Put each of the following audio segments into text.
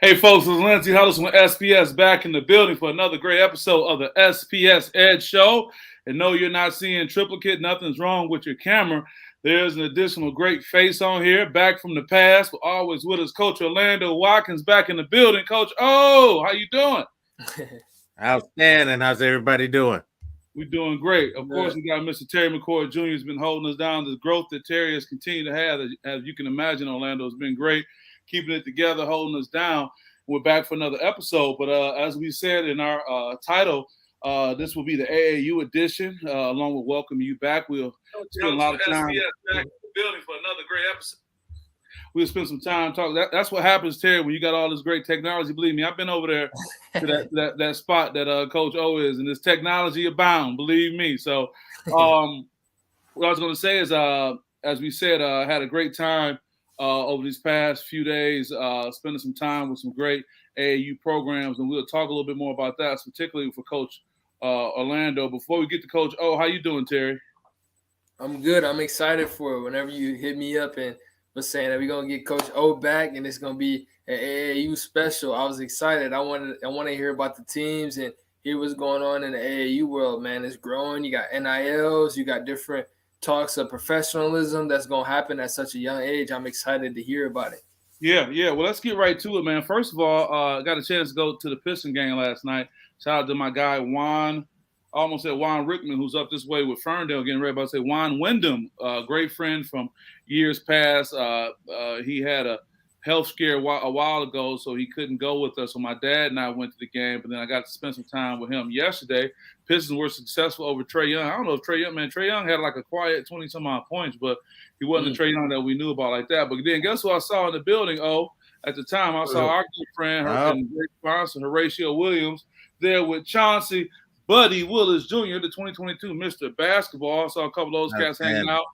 Hey folks, it's Lindsey Huddles from SPS back in the building for another great episode of the SPS Edge Show. And no, you're not seeing triplicate. Nothing's wrong with your camera. There's an additional great face on here, back from the past, but always with us, Coach Orlando Watkins back in the building. Coach O, how you doing? Outstanding. How's everybody doing? We're doing great. Of course, we got Mr. Terry McCord Jr. has been holding us down. The growth that Terry has continued to have, as you can imagine, Orlando has been great, keeping it together, holding us down. We're back for another episode. But as we said in our title, this will be the AAU edition, along with welcoming you back. We'll spend a lot of time back in the building for another great episode. We'll spend some time talking. That's what happens, Terry, when you got all this great technology. Believe me, I've been over there to that spot that Coach O is, and this technology abound. Believe me. So, what I was going to say is, as we said, had a great time over these past few days, spending some time with some great AAU programs, and we'll talk a little bit more about that, particularly for Coach Orlando. Before we get to Coach O, how you doing, Terry? I'm good. I'm excited for it. Whenever you hit me up and was saying that we're gonna get Coach O back and it's gonna be an AAU special, I was excited. I want to hear about the teams and hear what's going on in the AAU world. Man, it's growing. You got NILs. You got different talks of professionalism that's gonna happen at such a young age. I'm excited to hear about it. Yeah. Well, let's get right to it, man. First of all, I got a chance to go to the Piston game last night. Shout out to my guy Juwan. I almost said Juan Rickman, who's up this way with Ferndale getting ready, but I say Juan Wyndham, great friend from years past. He had a health scare a while ago, so he couldn't go with us. So my dad and I went to the game, but then I got to spend some time with him yesterday. Pistons were successful over Trae Young. I don't know if Trae Young had like a quiet 20-some-odd points, but he wasn't the Trae Young that we knew about like that. But then guess who I saw in the building, at the time? I saw our good friend, and great sponsor, Horatio Williams, there with Chaunceys Buddy Willis Jr., the 2022 Mr. Basketball. I saw a couple of those cats hanging out.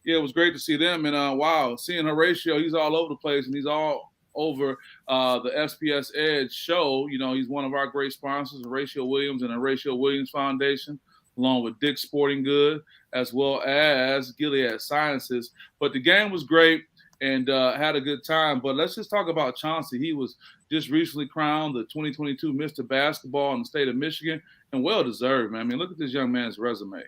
Yeah, it was great to see them. And wow, seeing Horatio, he's all over the place, and he's all over the SPS Edge Show. You know, he's one of our great sponsors, Horatio Williams and Horatio Williams Foundation, along with Dick's Sporting Good, as well as Gilead Sciences. But the game was great and had a good time. But let's just talk about Chaunceys. He was just recently crowned the 2022 Mr. Basketball in the state of Michigan, and well-deserved, man. I mean, look at this young man's resume.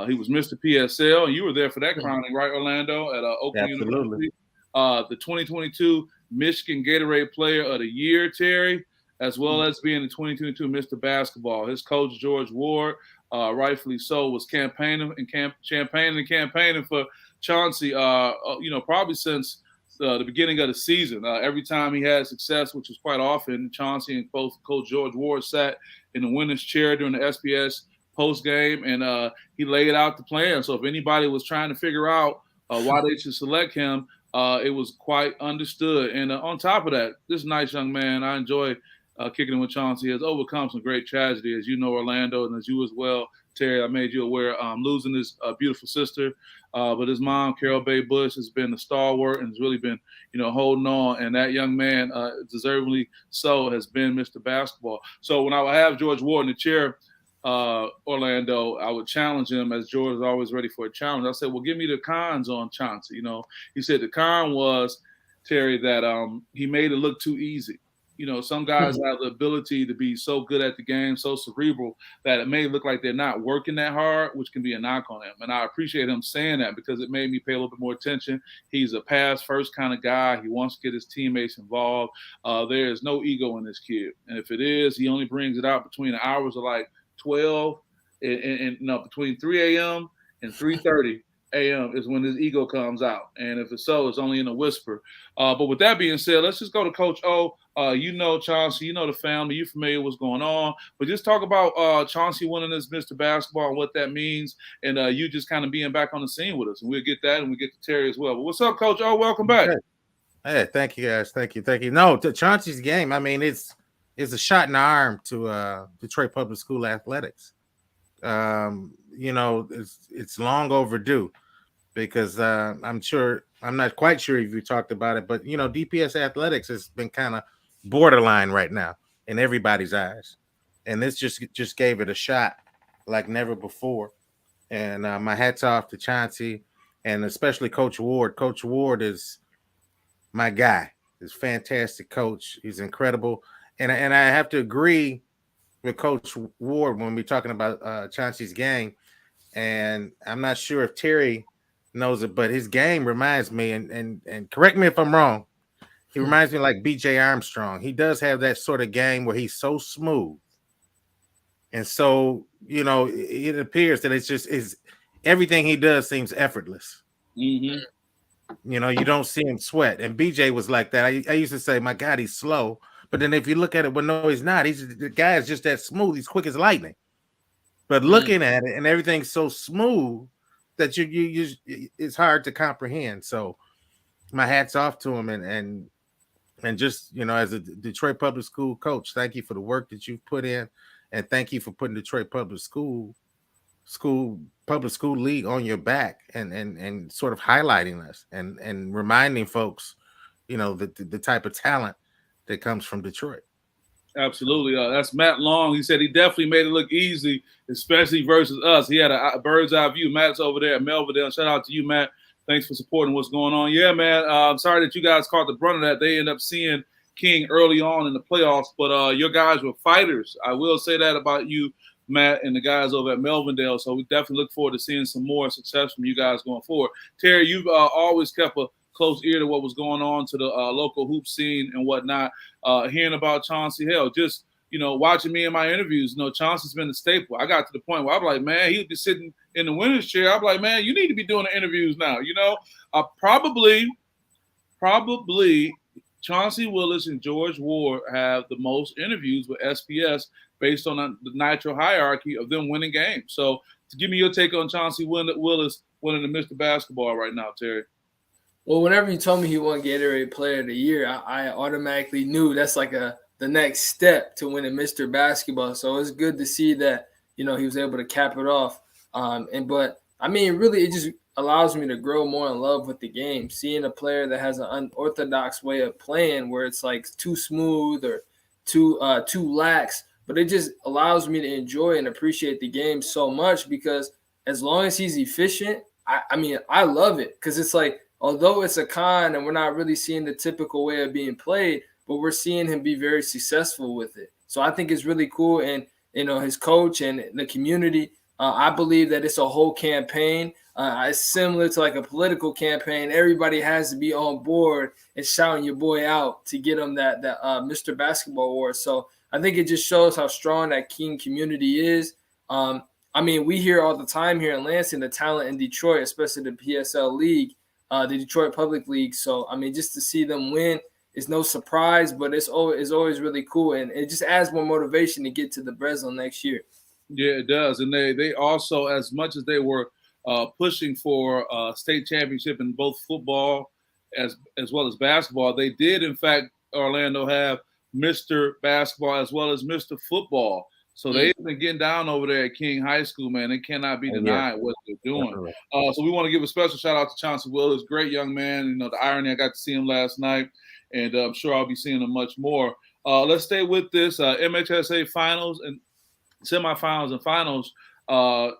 He was Mr. PSL, and you were there for that crowning, right, Orlando, at Oakland University. The 2022 Michigan Gatorade Player of the Year, Terry, as well as being the 2022 Mr. Basketball. His coach, George Ward, rightfully so, was campaigning for Chaunceys, probably since the beginning of the season. Every time he had success, which was quite often, Chaunceys and both Coach George Ward sat in the winner's chair during the SPS post game, and he laid out the plan. So if anybody was trying to figure out why they should select him, it was quite understood. And on top of that, this nice young man, I enjoy kicking it with Chaunceys, has overcome some great tragedy, as you know, Orlando, and as you as well, Terry. I made you aware, losing his beautiful sister, but his mom, Carol Bay Bush, has been a stalwart and has really been, holding on. And that young man, deservedly so, has been Mr. Basketball. So when I would have George Ward in the chair, Orlando, I would challenge him, as George is always ready for a challenge. I said, well, give me the cons on Chaunceys. He said the con was, Terry, that he made it look too easy. Some guys have the ability to be so good at the game, so cerebral, that it may look like they're not working that hard, which can be a knock on him. And I appreciate him saying that because it made me pay a little bit more attention. He's a pass-first kind of guy. He wants to get his teammates involved. There is no ego in this kid. And if it is, he only brings it out between the hours of like 12 and between 3 a.m. and 3:30 a.m. is when his ego comes out. And if it's so, it's only in a whisper. But with that being said, let's just go to Coach O. Chaunceys, the family, you're familiar with what's going on. But just talk about Chaunceys winning this Mr. Basketball and what that means, and you just kind of being back on the scene with us. And we'll get that, and we get to Terry as well. But what's up, Coach O? Welcome back. Hey, thank you, guys. Thank you. No, to Chaunceys game, I mean, it's a shot in the arm to Detroit Public School athletics. It's long overdue because I'm not quite sure if you talked about it, but DPS athletics has been kind of borderline right now in everybody's eyes, and this just gave it a shot like never before. And my hats off to Chansey and especially Coach Ward. Coach Ward is my guy. He's a fantastic coach. He's incredible. And I have to agree with Coach Ward when we're talking about Chaunceys Game. And I'm not sure if Terry knows it, but his game reminds me, and correct me if I'm wrong, he reminds me like BJ Armstrong. He does have that sort of game where he's so smooth. And so, it appears that it's just everything he does seems effortless. Mm-hmm. You don't see him sweat. And BJ was like that. I used to say, my God, he's slow. But then if you look at it, well, no, he's not. The guy is just that smooth. He's quick as lightning. But looking at it, and everything's so smooth that you it's hard to comprehend. So my hat's off to him, and just as a Detroit Public School coach, thank you for the work that you've put in, and thank you for putting Detroit Public School League on your back, and sort of highlighting us and reminding folks, the type of talent that comes from Detroit. Absolutely. That's Matt Long. He said he definitely made it look easy, especially versus us. He had a bird's eye view. Matt's over there at Melvindale. Shout out to you, Matt. Thanks for supporting what's going on. Yeah, man. I'm sorry that you guys caught the brunt of that. They end up seeing King early on in the playoffs, but your guys were fighters. I will say that about you, Matt, and the guys over at Melvindale. So we definitely look forward to seeing some more success from you guys going forward. Terry, you've always kept a close ear to what was going on to the local hoop scene and whatnot. Hearing about Chauncey, hell, just watching me in my interviews, Chauncey's been a staple. I got to the point where I'm like, man, he'd be sitting in the winner's chair. I'm like, man, you need to be doing the interviews now. Probably Chauncey, Willis, and George Ward have the most interviews with SPS based on the Nitro hierarchy of them winning games. So give me your take on Chauncey Willis winning the Mr. Basketball right now, Terry. Well, whenever you told me he won Gatorade Player of the Year, I automatically knew that's like the next step to winning Mr. Basketball. So it's good to see that, he was able to cap it off. But I mean, really, it just allows me to grow more in love with the game. Seeing a player that has an unorthodox way of playing where it's like too smooth or too lax, but it just allows me to enjoy and appreciate the game so much because as long as he's efficient, I love it because it's like, although it's a con and we're not really seeing the typical way of being played, but we're seeing him be very successful with it. So I think it's really cool. And, his coach and the community, I believe that it's a whole campaign. It's similar to like a political campaign. Everybody has to be on board and shouting your boy out to get him that Mr. Basketball award. So I think it just shows how strong that King community is. We hear all the time here in Lansing the talent in Detroit, especially the PSL League. The Detroit Public League. So, just to see them win is no surprise, but it's always really cool. And it just adds more motivation to get to the Breslin next year. Yeah, it does. And they also, as much as they were pushing for state championship in both football as well as basketball, they did, in fact, Orlando, have Mr. Basketball as well as Mr. Football. So they've been getting down over there at King High School, man. They cannot be denied what they're doing. So we want to give a special shout out to Chauncey Willis, great young man. The irony, I got to see him last night, and I'm sure I'll be seeing him much more. Let's stay with this. MHSAA Finals and semifinals and finals are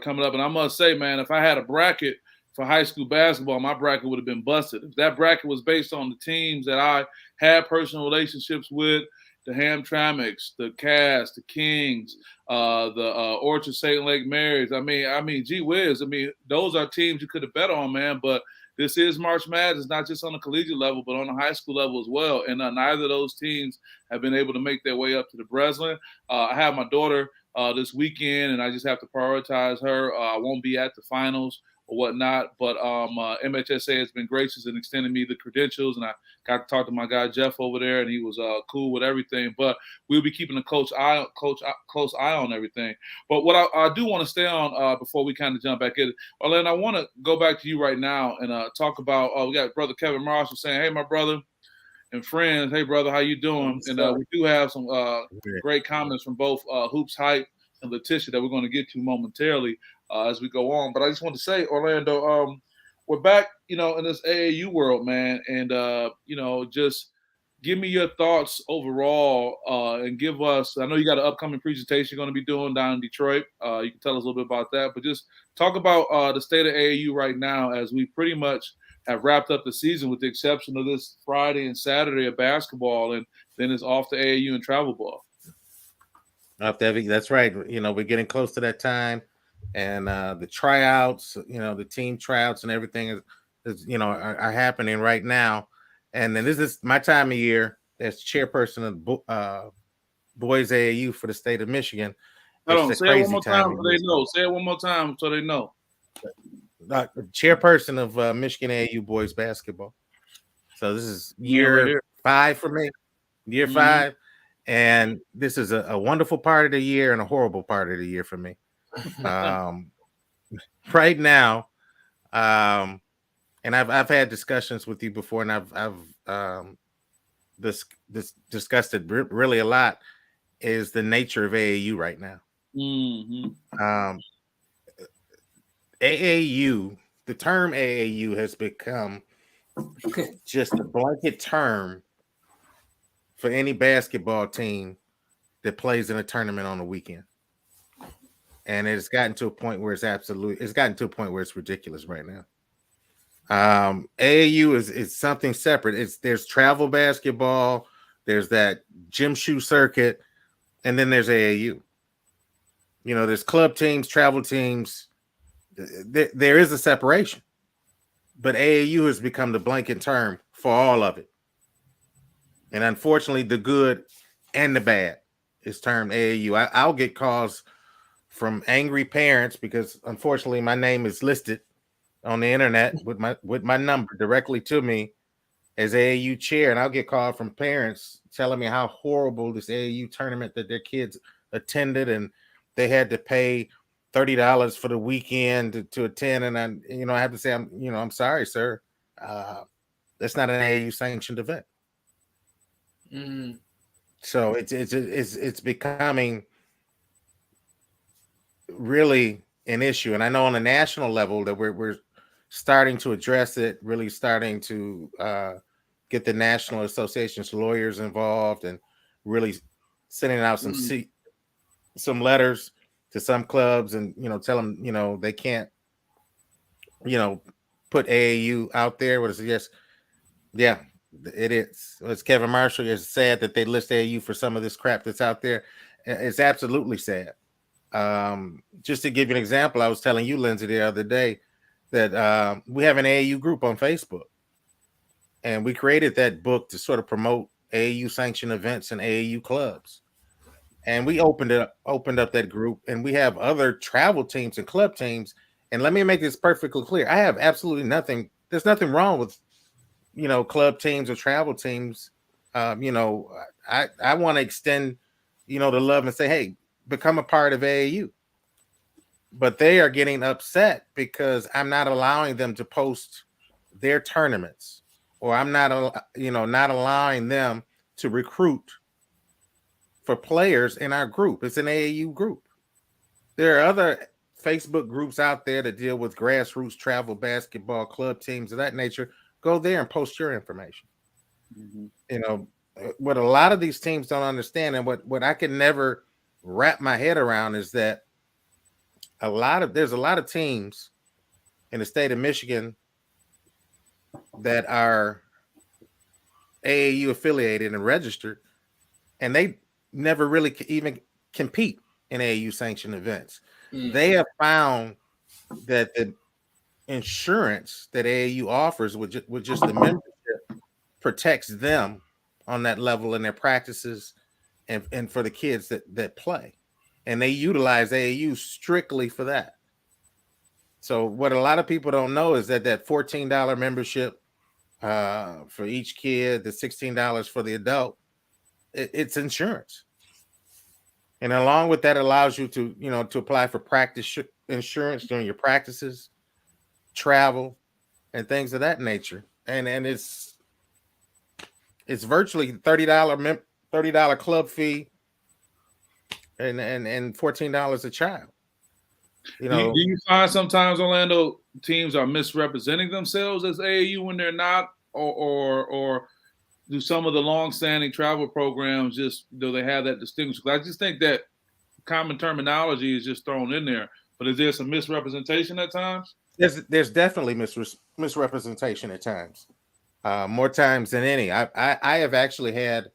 coming up. And I must say, man, if I had a bracket for high school basketball, my bracket would have been busted. If that bracket was based on the teams that I had personal relationships with, the Hamtramcks, the Cass, the Kings, the Orchard St. Lake Marys. I mean, gee whiz. Those are teams you could have bet on, man. But this is March Madness, not just on the collegiate level, but on the high school level as well. And neither of those teams have been able to make their way up to the Breslin. I have my daughter this weekend, and I just have to prioritize her. I won't be at the finals or whatnot, but MHSAA has been gracious in extending me the credentials, and I got to talk to my guy Jeff over there, and he was cool with everything. But we'll be keeping a close eye on everything. But what I do want to stay on before we kind of jump back in, Orlando, I want to go back to you right now and talk about. We got brother Kevin Marshall saying, "Hey, my brother." And friends, hey brother, how you doing? And we do have some great comments from both Hoops Hype and Letitia that we're going to get to momentarily as we go on. But I just want to say, Orlando, we're back, in this AAU world, man, and just give me your thoughts overall and give us. I know you got an upcoming presentation you're going to be doing down in Detroit. You can tell us a little bit about that, but just talk about the state of AAU right now as we pretty much have wrapped up the season with the exception of this Friday and Saturday of basketball, and then it's off to AAU and travel ball. That's right. We're getting close to that time, and the tryouts, the team tryouts and everything are happening right now. And then this is my time of year as chairperson of Boys AAU for the state of Michigan. Hold on, say it one more time so they know. Say it one more time so they know. Chairperson of Michigan AAU boys basketball. So this is year 5 for me. Year 5. And this is a wonderful part of the year and a horrible part of the year for me. Right now, and I've had discussions with you before, and I've discussed it really a lot, is the nature of AAU right now. AAU, the term AAU has become just a blanket term for any basketball team that plays in a tournament on the weekend. And it's gotten to a point where it's ridiculous right now. AAU is something separate. There's travel basketball, there's that gym shoe circuit, and then there's AAU. There's club teams, travel teams. There is a separation, but AAU has become the blanket term for all of it. And unfortunately, the good and the bad is termed AAU. I'll get calls from angry parents because unfortunately my name is listed on the internet with my number directly to me as AAU chair. And I'll get called from parents telling me how horrible this AAU tournament that their kids attended, and they had to pay $30 for the weekend to attend. And I have to say, I'm sorry, sir. That's not an AAU sanctioned event. So it's becoming really an issue. And I know on a national level that we're starting to address it, really starting to get the National Association's lawyers involved and really sending out some letters to some clubs and, tell them, they can't, put AAU out there. What is it? Yes. Yeah, it is. It's Kevin Marshall. It's sad that they list AAU for some of this crap that's out there. It's absolutely sad. Just to give you an example, I was telling you, Lindsay, the other day that we have an AAU group on Facebook, and we created that book to sort of promote AAU sanctioned events and AAU clubs. And we opened up that group, and we have other travel teams and club teams. And let me make this perfectly clear. I have absolutely nothing. There's nothing wrong with, club teams or travel teams. I want to extend, the love and say, hey, become a part of AAU. But they are getting upset because I'm not allowing them to post their tournaments, or I'm not allowing them to recruit for players in our group. It's an AAU group. There are other Facebook groups out there that deal with grassroots travel basketball club teams of that nature. Go there and post your information. What a lot of these teams don't understand, and what I can never wrap my head around, is that there's a lot of teams in the state of Michigan that are AAU affiliated and registered, and they never really even compete in AAU sanctioned events. They have found that the insurance that AAU offers with just the membership protects them on that level in their practices and for the kids that play. And they utilize AAU strictly for that. So what a lot of people don't know is that $14 membership for each kid, the $16 for the adult, it's insurance. And along with that, allows you to apply for practice insurance during your practices, travel, and things of that nature. And it's virtually $30 club fee and $14 a child. Do you find sometimes, Orlando, teams are misrepresenting themselves as AAU when they're not, or do some of the long-standing travel programs do they have that distinction? I just think that common terminology is just thrown in there. But is there some misrepresentation at times? there's definitely misrepresentation at times, more times than any. I have actually had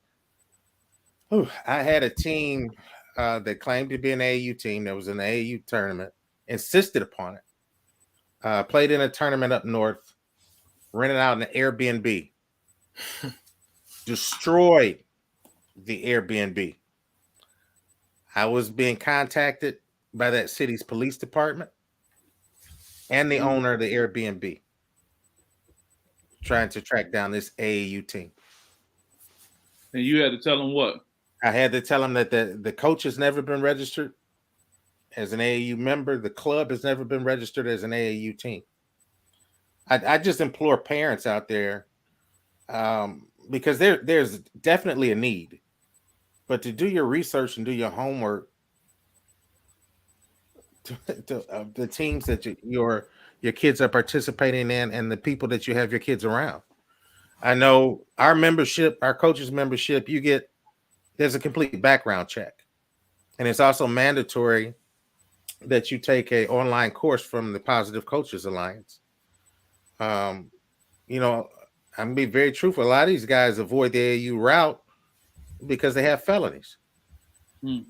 I had a team that claimed to be an AAU team that was in the AAU tournament, insisted upon it, played in a tournament up north, rented out an Airbnb, destroyed the Airbnb. I was being contacted by that city's police department and the owner of the Airbnb trying to track down this AAU team. And you had to tell them what? I had to tell them that the coach has never been registered as an AAU member. The club has never been registered as an AAU team. I just implore parents out there, because there's definitely a need, but to do your research and do your homework to the teams that your kids are participating in and the people that you have your kids around. I know our membership, our coaches membership, there's a complete background check, and it's also mandatory that you take a online course from the Positive Coaches Alliance. You know, I'm gonna be very truthful. A lot of these guys avoid the AAU route because they have felonies, and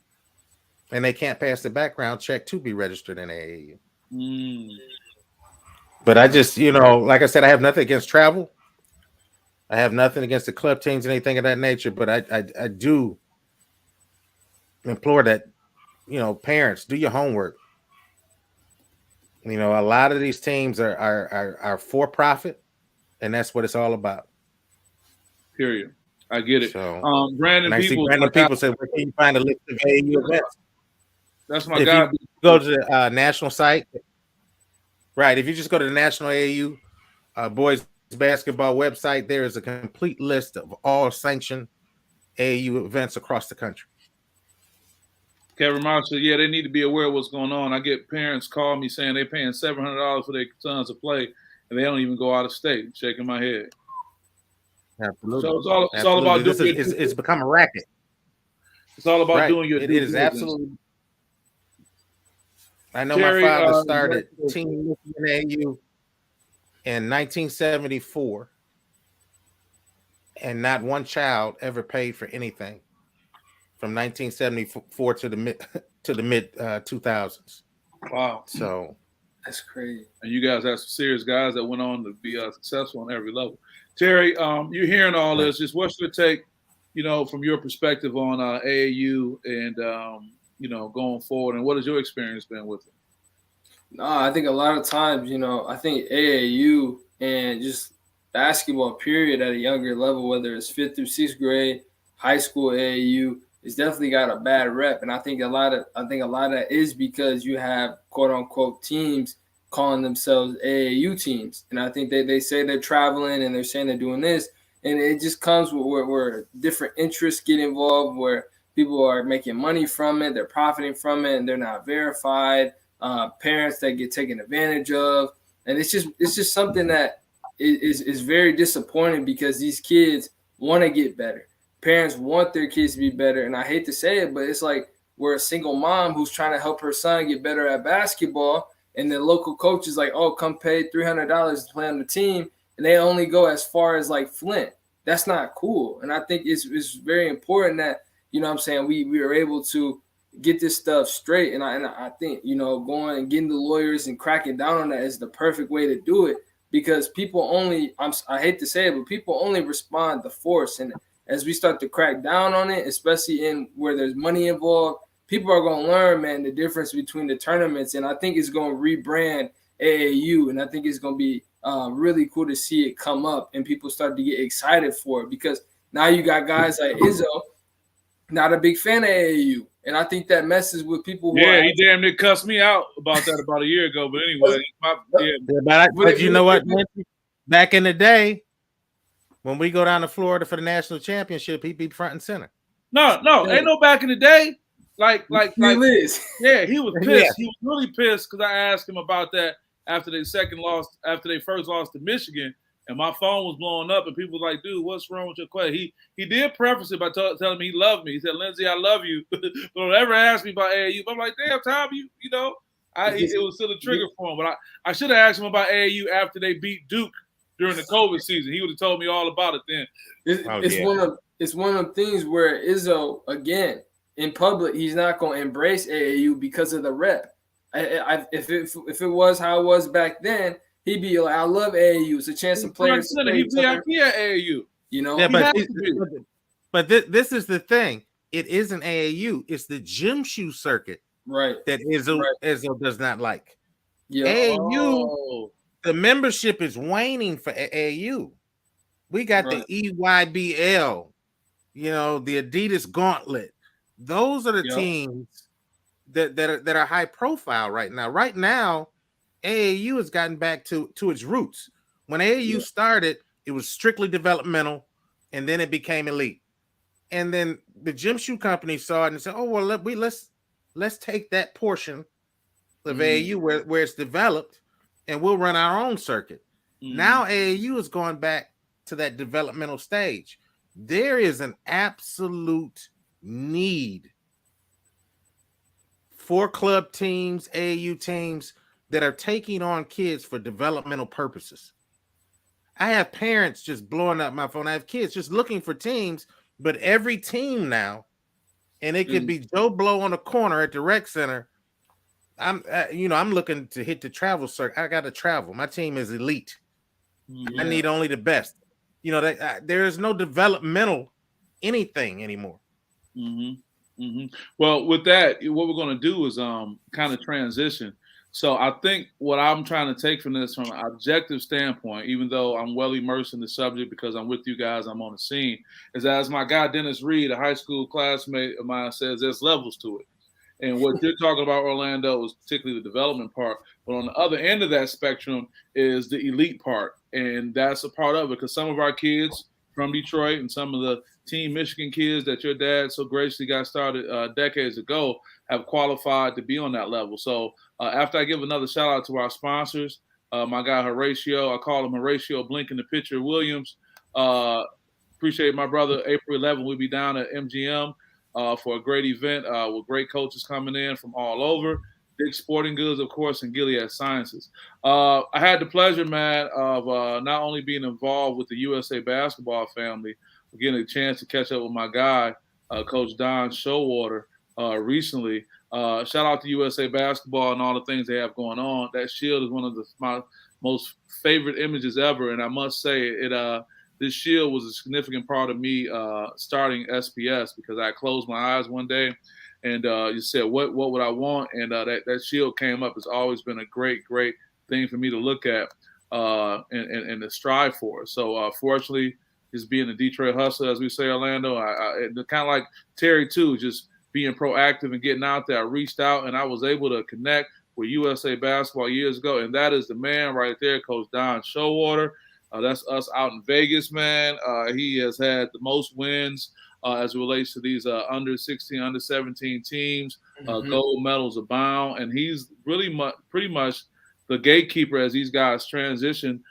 they can't pass the background check to be registered in AAU. But I just, like I said, I have nothing against travel. I have nothing against the club teams and anything of that nature. But I do implore that, parents, do your homework. A lot of these teams are for profit, and that's what it's all about. Period. I get it. So, Brandon people say, where can you find a list of AAU events? That's my guy. If you go to the national site, right? If you just go to the National AAU boys basketball website, there is a complete list of all sanctioned AAU events across the country. Kevin Marsh said, yeah, they need to be aware of what's going on. I get parents call me saying they're paying $700 for their sons to play, and they don't even go out of state. Shaking my head. Absolutely. So it's all about doing it's become a racket. It's all about doing your It is absolutely. I know Terry, my father started Team AAU in 1974, and not one child ever paid for anything from 1974 to the mid 2000s. Wow. So that's crazy. And you guys have some serious guys that went on to be successful on every level. Terry, you're hearing all this. Just what's your take, from your perspective on AAU and, going forward, and what has your experience been with it? No, I think a lot of times, I think AAU and just basketball period at a younger level, whether it's 5th through 6th grade, high school AAU, it's definitely got a bad rep. And I think a lot of that is because you have quote unquote teams calling themselves AAU teams. And I think they say they're traveling and they're saying they're doing this. And it just comes where different interests get involved, where people are making money from it, they're profiting from it, and they're not verified. Parents that get taken advantage of. And it's just something that is very disappointing, because these kids want to get better. Parents want their kids to be better. And I hate to say it, but it's like we're a single mom who's trying to help her son get better at basketball. And the local coach is like, oh, come pay $300 to play on the team. And they only go as far as like Flint. That's not cool. And I think it's very important that, we are able to get this stuff straight. And I think, going and getting the lawyers and cracking down on that is the perfect way to do it, because people only, I hate to say it, but people only respond to force. And as we start to crack down on it, especially in where there's money involved, people are going to learn, man, the difference between the tournaments. And I think it's going to rebrand AAU. And I think it's going to be really cool to see it come up and people start to get excited for it, because now you got guys like Izzo, not a big fan of AAU. And I think that messes with people. He damn near cussed me out about that about a year ago. But anyway, but you know what? Back in the day, when we go down to Florida for the national championship, he'd be front and center. No, ain't no back in the day. Like Liz. Yeah, he was pissed. Yeah. He was really pissed because I asked him about that after they first lost to Michigan. And my phone was blowing up, and people were like, dude, what's wrong with your question? He did preface it by telling me he loved me. He said, Lindsay, I love you. But don't ever ask me about AAU. But I'm like, damn, Tom, you know. It was still a trigger for him. But I should have asked him about AAU after they beat Duke during the COVID season. He would have told me all about it then. It's one of them things where Izzo, again, in public, he's not going to embrace AAU because of the rep. If it was how it was back then, he'd be like, I love AAU. It's a chance to play. He'd be happy at AAU. You know? Yeah, but this is the thing. It isn't AAU. It's the gym shoe circuit. Right. That Izzo does not like. Yeah. AAU, the membership is waning for AAU. We got the EYBL, the Adidas Gauntlet. Those are the teams that are high profile right now. Right now, AAU has gotten back to its roots. When AAU started, it was strictly developmental, and then it became elite. And then the gym shoe company saw it and said, "Oh well, let's take that portion of AAU where it's developed, and we'll run our own circuit." Now AAU is going back to that developmental stage. There is an absolute need for club teams, AAU teams that are taking on kids for developmental purposes. I have parents just blowing up my phone. I have kids just looking for teams, but every team now, and it could be Joe Blow on the corner at the rec center. I'm looking to hit the travel circuit. I got to travel. My team is elite. I need only the best. There is no developmental anything anymore. Well, with that, what we're going to do is kind of transition. So I think what I'm trying to take from this from an objective standpoint, even though I'm well immersed in the subject because I'm with you guys, I'm on the scene, is as my guy Dennis Reed, a high school classmate of mine, says, there's levels to it. And what you're talking about, Orlando, is particularly the development part. But on the other end of that spectrum is the elite part. And that's a part of it because some of our kids from Detroit and some of the Team Michigan kids that your dad so graciously got started decades ago have qualified to be on that level. So after I give another shout out to our sponsors, my guy Horatio, I call him Horatio Blink in the picture Williams. Appreciate my brother. April 11th, we'll be down at MGM for a great event with great coaches coming in from all over. Big Sporting Goods, of course, and Gilead Sciences. I had the pleasure, man, of not only being involved with the USA basketball family, but getting a chance to catch up with my guy, Coach Don Showalter, recently. Shout out to USA basketball and all the things they have going on. That shield is one of my most favorite images ever, and I must say this shield was a significant part of me starting SPS because I closed my eyes one day and you said, what would I want? And that shield came up. It's always been a great thing for me to look at and to strive for. So fortunately, just being a Detroit hustler, as we say, Orlando, I kind of like Terry too, just being proactive and getting out there. I reached out and I was able to connect with USA basketball years ago. And that is the man right there, Coach Don Showalter. That's us out in Vegas, man. He has had the most wins as it relates to these under 16, under 17 teams. Gold medals abound. And he's really pretty much the gatekeeper as these guys transition,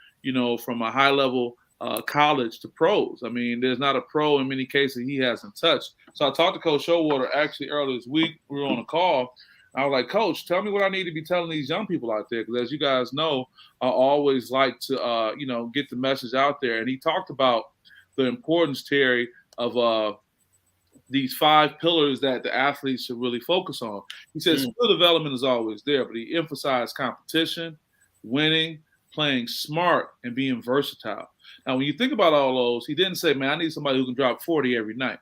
from a high level college to pros. I mean, there's not a pro in many cases he hasn't touched. So I talked to Coach Showalter actually earlier this week. We were on a call. I was like, Coach, tell me what I need to be telling these young people out there. Because as you guys know, I always like to, get the message out there. And he talked about the importance, Terry, of these 5 pillars that the athletes should really focus on. He says skill development is always there, but he emphasized competition, winning, playing smart, and being versatile. Now, when you think about all those, he didn't say, man, I need somebody who can drop 40 every night.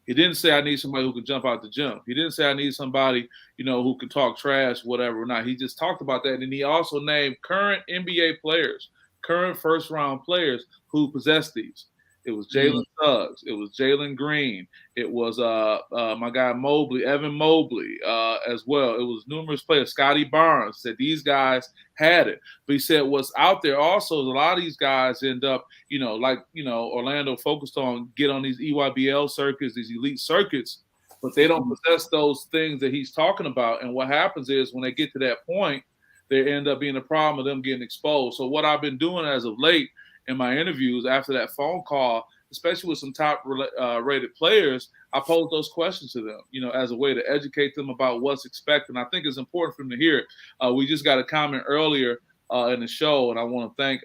He didn't say I need somebody who can jump out the gym. He didn't say I need somebody, who can talk trash, whatever or not. He just talked about that. And he also named current NBA players, current first-round players who possess these. It was Jalen Suggs. It was Jalen Green. It was my guy Mobley, Evan Mobley as well. It was numerous players. Scotty Barnes said these guys had it. But he said what's out there also is a lot of these guys end up, Orlando focused on get on these EYBL circuits, these elite circuits, but they don't possess those things that he's talking about. And what happens is when they get to that point, they end up being a problem of them getting exposed. So what I've been doing as of late in my interviews after that phone call, especially with some top rated players, I pose those questions to them, as a way to educate them about what's expected. And I think it's important for them to hear it. We just got a comment earlier in the show, and I want to thank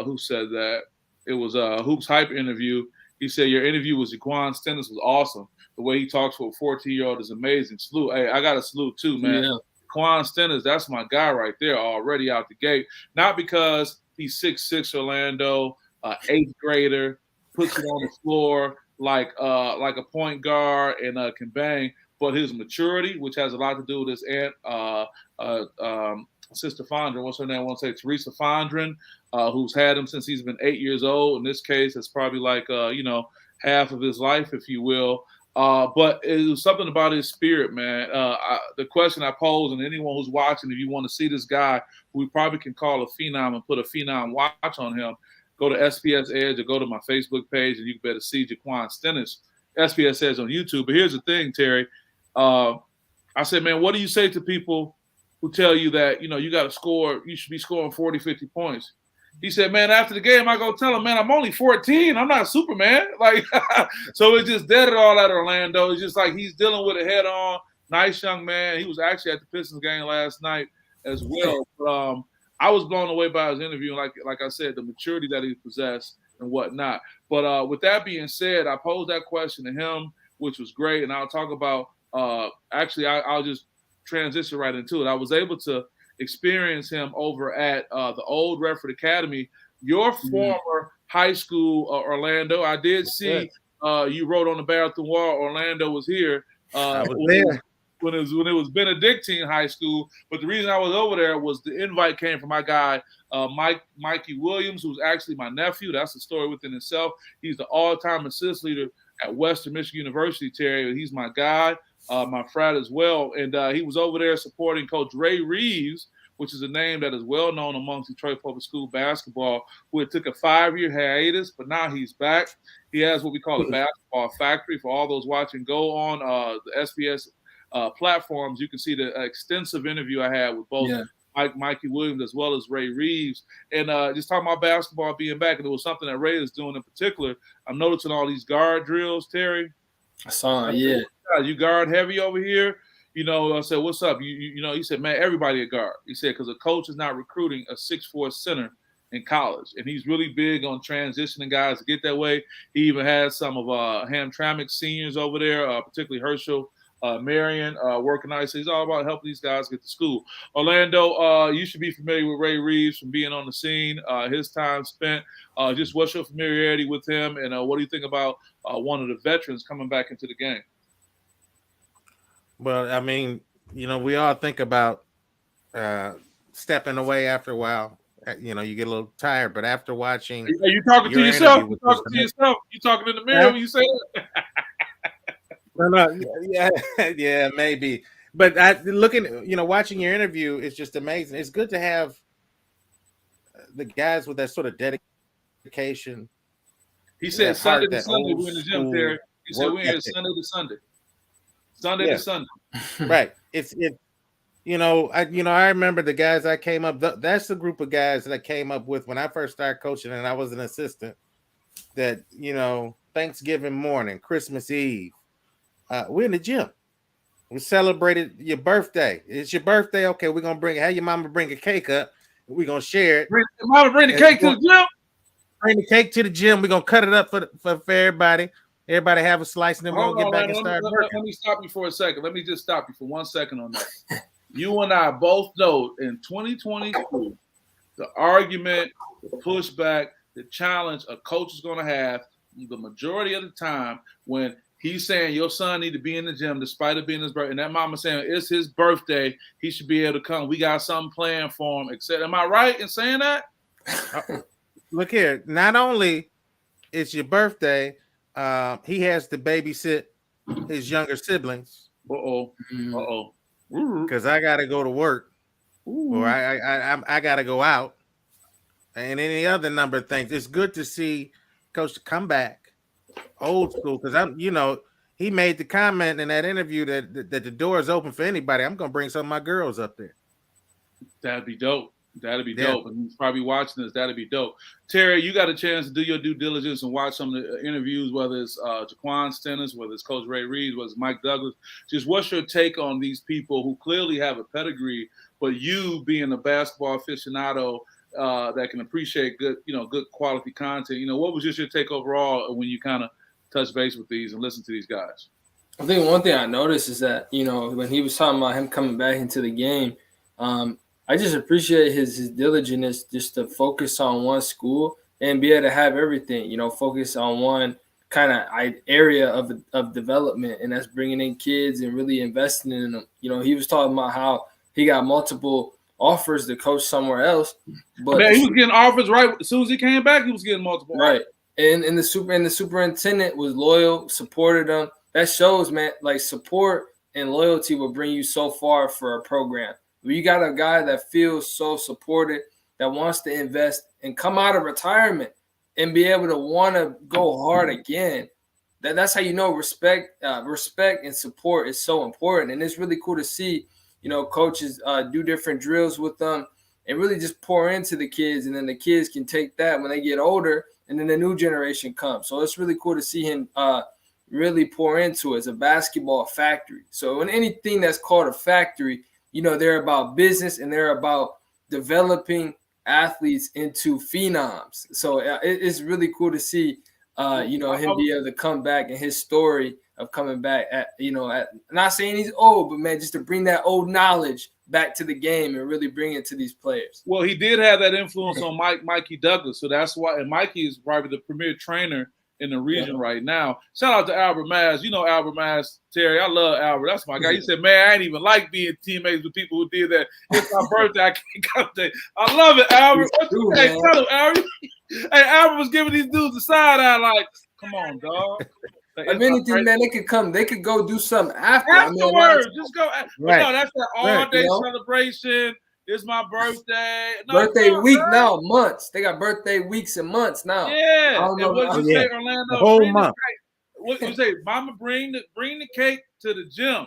who said that. It was a Hoops Hype interview. He said your interview with Juwan was awesome. The way he talks to a 14-year-old is amazing. Salute. Hey, I got a salute too, man. Yeah. Quan Stenners, that's my guy right there already out the gate. Not because he's 6'6", Orlando, 8th grader, puts it on the floor like a point guard and can bang, but his maturity, which has a lot to do with his aunt, Sister Fondren, what's her name? I want to say Teresa Fondren, who's had him since he's been 8 years old. In this case, it's probably like, half of his life, if you will. But it was something about his spirit, man. The question I pose, and anyone who's watching, if you want to see this guy, who we probably can call a phenom and put a phenom watch on him, go to SPS Edge or go to my Facebook page, and you can better see Jaquan Stennis, SPS Edge on YouTube. But here's the thing, Terry. I said, man, what do you say to people who tell you that, you got to score, you should be scoring 40, 50 points? He said, man, after the game, I go tell him, man, I'm only 14. I'm not Superman. Like, so it's just dead at all at Orlando. It's just like he's dealing with it head on. Nice young man. He was actually at the Pistons game last night as well. But, I was blown away by his interview. Like I said, the maturity that he possessed and whatnot. But with that being said, I posed that question to him, which was great. And I'll talk about, I'll just transition right into it. I was able to experience him over at the old Redford Academy, your former high school, Orlando. I did see you wrote on the bathroom wall, Orlando was here. I was there. When it was Benedictine High School. But the reason I was over there was the invite came from my guy, Mikey Williams, who's actually my nephew. That's a story within itself. He's the all-time assist leader at Western Michigan University, Terry. He's my guy, my frat as well. And he was over there supporting Coach Reaves, which is a name that is well known amongst Detroit Public School basketball, who had took a 5-year hiatus, but now he's back. He has what we call a basketball factory. For all those watching, go on the SPS platforms. You can see the extensive interview I had with both Mikey Williams as well as Reaves. And just talking about basketball being back, and it was something that Ray is doing in particular. I'm noticing all these guard drills, Terry. I saw it, yeah. You guard heavy over here. I said, what's up? He said, man, everybody a guard. He said, because a coach is not recruiting a 6'4" center in college. And he's really big on transitioning guys to get that way. He even has some of Hamtramck's seniors over there, particularly Herschel Marion, working nice. So he's all about helping these guys get to school. Orlando, you should be familiar with Reaves from being on the scene, his time spent. Just what's your familiarity with him, and what do you think about one of the veterans coming back into the game? Well, I mean, we all think about stepping away after a while. You get a little tired, but after watching, are you talking to yourself? You talking to yourself? You talking in the mirror when you say that? No, yeah, maybe. But watching your interview is just amazing. It's good to have the guys with that sort of dedication. He said Sunday to Sunday we're in the gym, Terry. He said we're here Sunday to Sunday. Sunday to Sunday. Right. I remember the guys I came up. That's the group of guys that I came up with when I first started coaching, and I was an assistant. That Thanksgiving morning, Christmas Eve, we're in the gym. We celebrated your birthday. It's your birthday. Okay, we're gonna have your mama bring a cake up. We're gonna share it. Mama bring the cake to the gym. Bring the cake to the gym. We're gonna cut it up for everybody. Everybody have a slice, and then we're gonna get back and start working. Let me stop you for a second. Let me just stop you for 1 second on that. You and I both know in 2022, the argument, the pushback, the challenge a coach is going to have the majority of the time when he's saying your son need to be in the gym despite it being his birthday, and that mama saying it's his birthday, he should be able to come. We got something planned for him, etc. Am I right in saying that? Look here. Not only it's your birthday, he has to babysit his younger siblings. Because I got to go to work, or I got to go out, and any other number of things. It's good to see Coach come back, old school. Because he made the comment in that interview that the door is open for anybody. I'm gonna bring some of my girls up there. That'd be dope. That'd be dope. And he's probably watching this. That'd be dope. Terry, you got a chance to do your due diligence and watch some of the interviews, whether it's Jaquan Stennis, whether it's Coach Reaves, whether it's Mike Douglas. Just what's your take on these people who clearly have a pedigree, but you being a basketball aficionado that can appreciate good quality content, what was just your take overall when you kind of touch base with these and listen to these guys? I think one thing I noticed is that, when he was talking about him coming back into the game, I just appreciate his diligence just to focus on one school and be able to have everything, focus on one kind of area of development, and that's bringing in kids and really investing in them. He was talking about how he got multiple offers to coach somewhere else, but he was getting offers right as soon as he came back. He was getting multiple right, offers. and the superintendent was loyal, supported him. That shows, man, like support and loyalty will bring you so far for a program. When you got a guy that feels so supported, that wants to invest and come out of retirement and be able to want to go hard again, that's how respect and support is so important. And it's really cool to see, coaches do different drills with them and really just pour into the kids, and then the kids can take that when they get older, and then the new generation comes. So it's really cool to see him really pour into it. It's a basketball factory. So in anything that's called a factory, they're about business and they're about developing athletes into phenoms. So it's really cool to see, him be able to come back, and his story of coming back at not saying he's old, but man, just to bring that old knowledge back to the game and really bring it to these players. Well, he did have that influence on Mikey Douglas. So that's why, and Mikey is probably the premier trainer in the region right now. Shout out to Albert Maz. Albert Maz, Terry. I love Albert. That's my guy. He said, man, I ain't even like being teammates with people who did that. It's my birthday. I can't come today. I love it, Albert. What you say? Tell him, Albert. Hey, Albert was giving these dudes the side eye like, come on, dog. If anything, man, they could go do something afterwards. Just go. Right. No, that's that all-day celebration. It's my birthday. Birthday week now, months. They got birthday weeks and months now. Yeah. And what you say, Orlando? The whole month. What you say, Mama, bring the cake to the gym,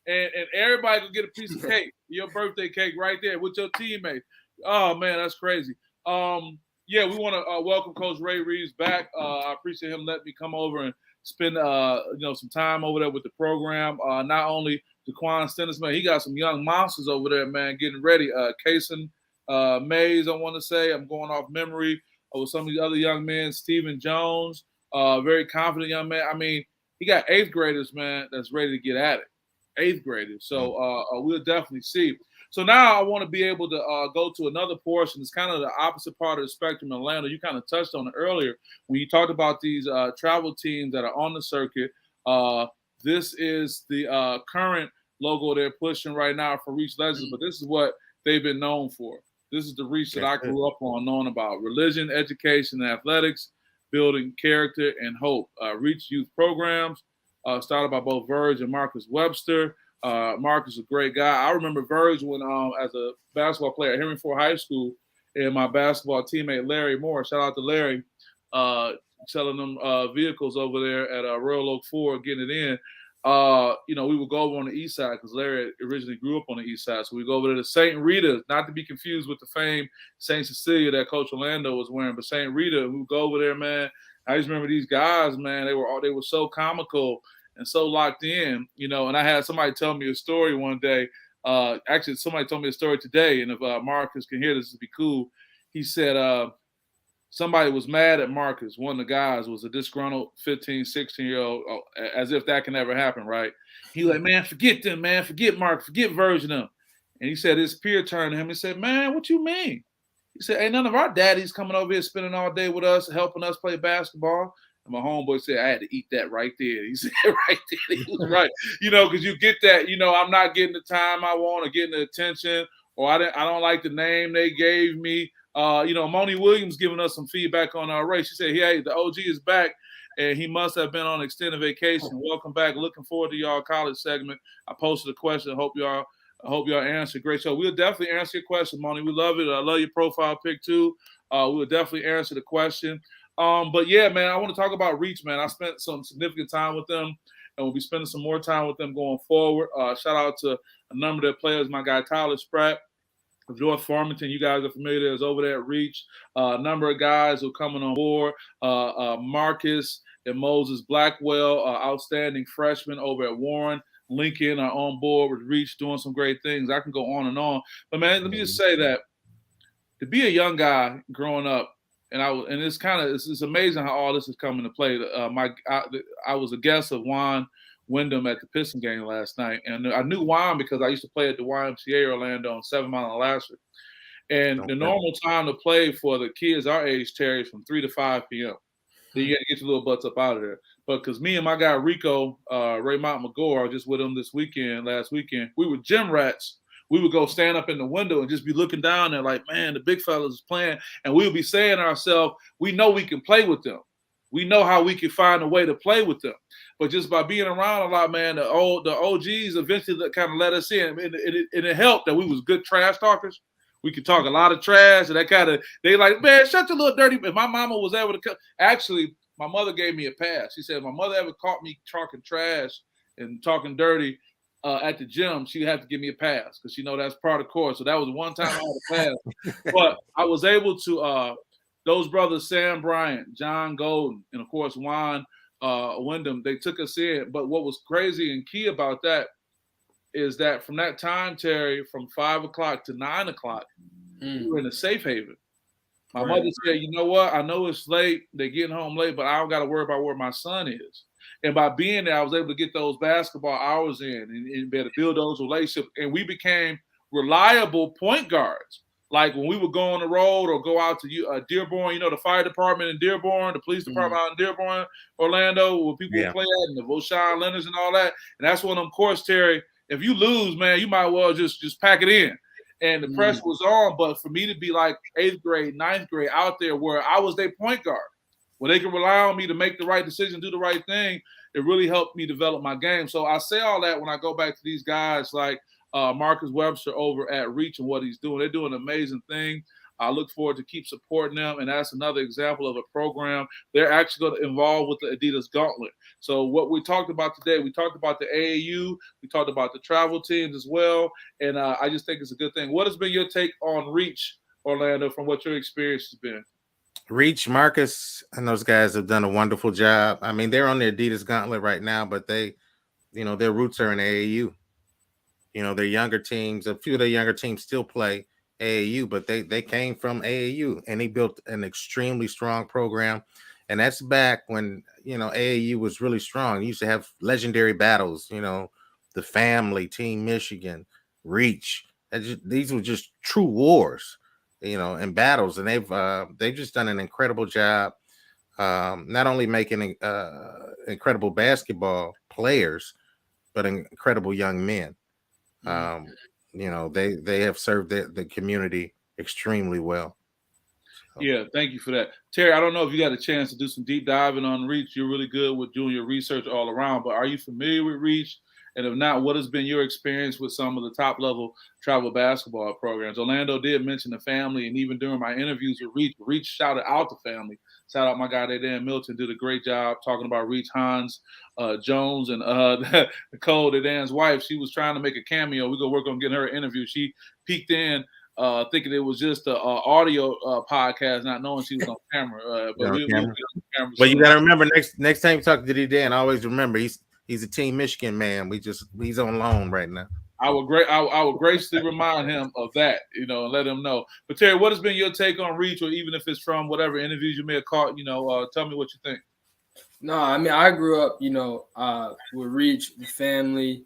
and everybody can get a piece of cake, your birthday cake right there with your teammates. Oh man, that's crazy. Yeah, we want to welcome Coach Reaves back. I appreciate him letting me come over and spend some time over there with the program. Not only Jaquan Stennis, man, he got some young monsters over there, man, getting ready. Kason Mays, I want to say. I'm going off memory with some of the other young men. Stephen Jones, very confident young man. I mean, he got 8th graders, man, that's ready to get at it. 8th graders. So we'll definitely see. So now I want to be able to go to another portion. It's kind of the opposite part of the spectrum in Orlando. You kind of touched on it earlier when you talked about these travel teams that are on the circuit. This is the current logo they're pushing right now for R.E.A.C.H Legends, but this is what they've been known for. This is the R.E.A.C.H that I grew up on, knowing about religion, education, and athletics, building character and hope. R.E.A.C H youth programs started by both Verge and Marcus Webster. Marcus is a great guy. I remember Verge when as a basketball player at Henry Ford High School, and my basketball teammate Larry Moore, shout out to Larry, selling them vehicles over there at Royal Oak Ford, getting it in. We would go over on the east side because Larry originally grew up on the east side. So we go over to the St. Rita, not to be confused with the famed St. Cecilia that Coach Orlando was wearing, but St. Rita, we would go over there, man. I just remember these guys, man, they were so comical and so locked in, and I had somebody tell me a story one day. Actually, somebody told me a story today, and if Marcus can hear this, it'd be cool. He said somebody was mad at Marcus. One of the guys was a disgruntled 15, 16-year-old, as if that can ever happen, right? He was like, man, forget them, man. Forget Marcus. Forget Virgin them. And he said his peer turned to him and said, man, what you mean? He said, ain't none of our daddies coming over here spending all day with us, helping us play basketball. And my homeboy said, I had to eat that right there. He said, right there. He was right. Because you get that, I'm not getting the time I want or getting the attention, or I don't like the name they gave me. Moni Williams giving us some feedback on our race. She said, hey, the OG is back, and he must have been on extended vacation. Welcome back. Looking forward to y'all college segment. I posted a question. I hope y'all answer. Great show. We'll definitely answer your question, Moni. We love it. I love your profile pic, too. We'll definitely answer the question. But, yeah, man, I want to talk about R.E.A.C H, man. I spent some significant time with them, and we'll be spending some more time with them going forward. Shout out to a number of their players, my guy Tyler Spratt. George Farmington, you guys are familiar, is over there at Reach. A number of guys who are coming on board. Marcus and Moses Blackwell, outstanding freshmen over at Warren. Lincoln are on board with Reach, doing some great things. I can go on and on. But, man, let me just say that to be a young guy growing up, and it's amazing how all this is coming to play. I was a guest of Juwan Wyndham at the Piston game last night, and I knew Juwan because I used to play at the YMCA Orlando on 7 Mile and Lasher. And the normal time to play for the kids our age, Terry, is from 3 to 5 p.m. Then you got to get your little butts up out of there. But because me and my guy Rico, Raymond McGore, I was just with him last weekend, we were gym rats. We would go stand up in the window and just be looking down there like, man, the big fellas is playing. And we would be saying to ourselves, we know we can play with them. We know how we can find a way to play with them. But just by being around a lot, man, the OGs eventually kind of let us in. And it helped that we was good trash talkers. We could talk a lot of trash. And they like, man, shut your little dirty. If my mama was able to actually, my mother gave me a pass. She said, if my mother ever caught me talking trash and talking dirty at the gym, she'd have to give me a pass because she know that's part of the course. So that was one time I had a pass. But I was able to those brothers, Sam Bryant, John Golden, and of course Juwan Wyndham, they took us in. But what was crazy and key about that is that from that time, Terry, from 5 o'clock to 9 o'clock, we were in a safe haven. My mother said, you know what? I know it's late. They're getting home late, but I don't got to worry about where my son is. And by being there, I was able to get those basketball hours in and be able to build those relationships. And we became reliable point guards. Like when we would go on the road or go out to Dearborn, you know, the fire department in Dearborn, the police department out in Dearborn, Orlando, where people would play at, and the Voshan Leonards and all that. And that's one of them courts, Terry. If you lose, man, you might well just pack it in. And the pressure was on. But for me to be like 8th grade, 9th grade out there where I was their point guard, where they can rely on me to make the right decision, do the right thing, it really helped me develop my game. So I say all that when I go back to these guys like Marcus Webster over at Reach and what he's doing. They're doing an amazing thing. I look forward to keep supporting them, and that's another example of a program. They're actually going to involve with the Adidas Gauntlet. So what we talked about today, we talked about the AAU, we talked about the travel teams as well, and I just think it's a good thing. What has been your take on Reach, Orlando, from what your experience has been? Reach, Marcus, and those guys have done a wonderful job. I mean, they're on the Adidas Gauntlet right now, but they, you know, their roots are in AAU. You know, their younger teams, a few of their younger teams still play AAU, but they came from AAU, and they built an extremely strong program. And that's back when, you know, AAU was really strong. You used to have legendary battles, you know, the Family, Team Michigan, Reach. These were just true wars, you know, and battles. And they've just done an incredible job, not only making incredible basketball players, but incredible young men. You know, they have served the community extremely well. So. Yeah, thank you for that. Terry, I don't know if you got a chance to do some deep diving on Reach. You're really good with doing your research all around, but are you familiar with Reach? And if not, what has been your experience with some of the top-level travel basketball programs? Orlando did mention the Family, and even during my interviews with Reach shouted out the Family. Shout out my guy, Dan Milton, did a great job talking about Reach. Hans Jones and Nicole, Dan's wife, she was trying to make a cameo. We're going to work on getting her an interview. She peeked in thinking it was just an audio podcast, not knowing she was on camera. But we'll be on camera. But you got to remember, next time you talk to Dan, always remember he's a Team Michigan man. He's on loan right now. I would graciously remind him of that, you know, and let him know. But Terry, what has been your take on Reach, or even if it's from whatever interviews you may have caught, you know, tell me what you think. No, I mean, I grew up, you know, with Reach, the Family,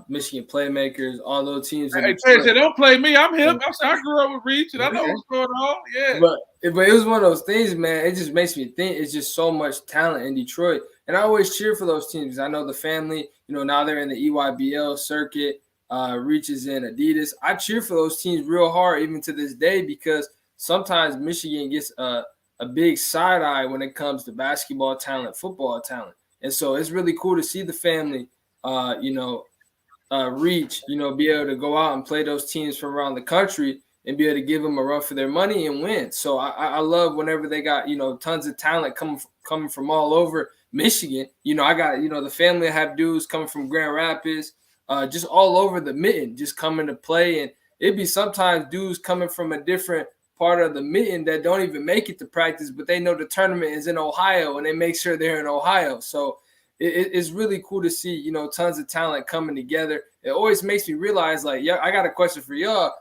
Michigan Playmakers, all those teams. Hey, Terry said, don't play me. I'm him. I grew up with Reach, and I know what's going on. Yeah. But it was one of those things, man. It just makes me think it's just so much talent in Detroit. And I always cheer for those teams. I know the Family, you know, now they're in the EYBL circuit. Reach is in Adidas. I cheer for those teams real hard, even to this day, because sometimes Michigan gets a big side eye when it comes to basketball talent, football talent. And so it's really cool to see the Family, Reach, you know, be able to go out and play those teams from around the country and be able to give them a run for their money and win. So I love whenever they got, you know, tons of talent coming from all over Michigan. You know, I got, you know, the Family have dudes coming from Grand Rapids, just all over the mitten, just coming to play. it'd be sometimes dudes coming from a different part of the mitten that don't even make it to practice, but they know the tournament is in Ohio and they make sure they're in Ohio. So it's really cool to see, you know, tons of talent coming together. It always makes me realize, like, yeah, I got a question for y'all.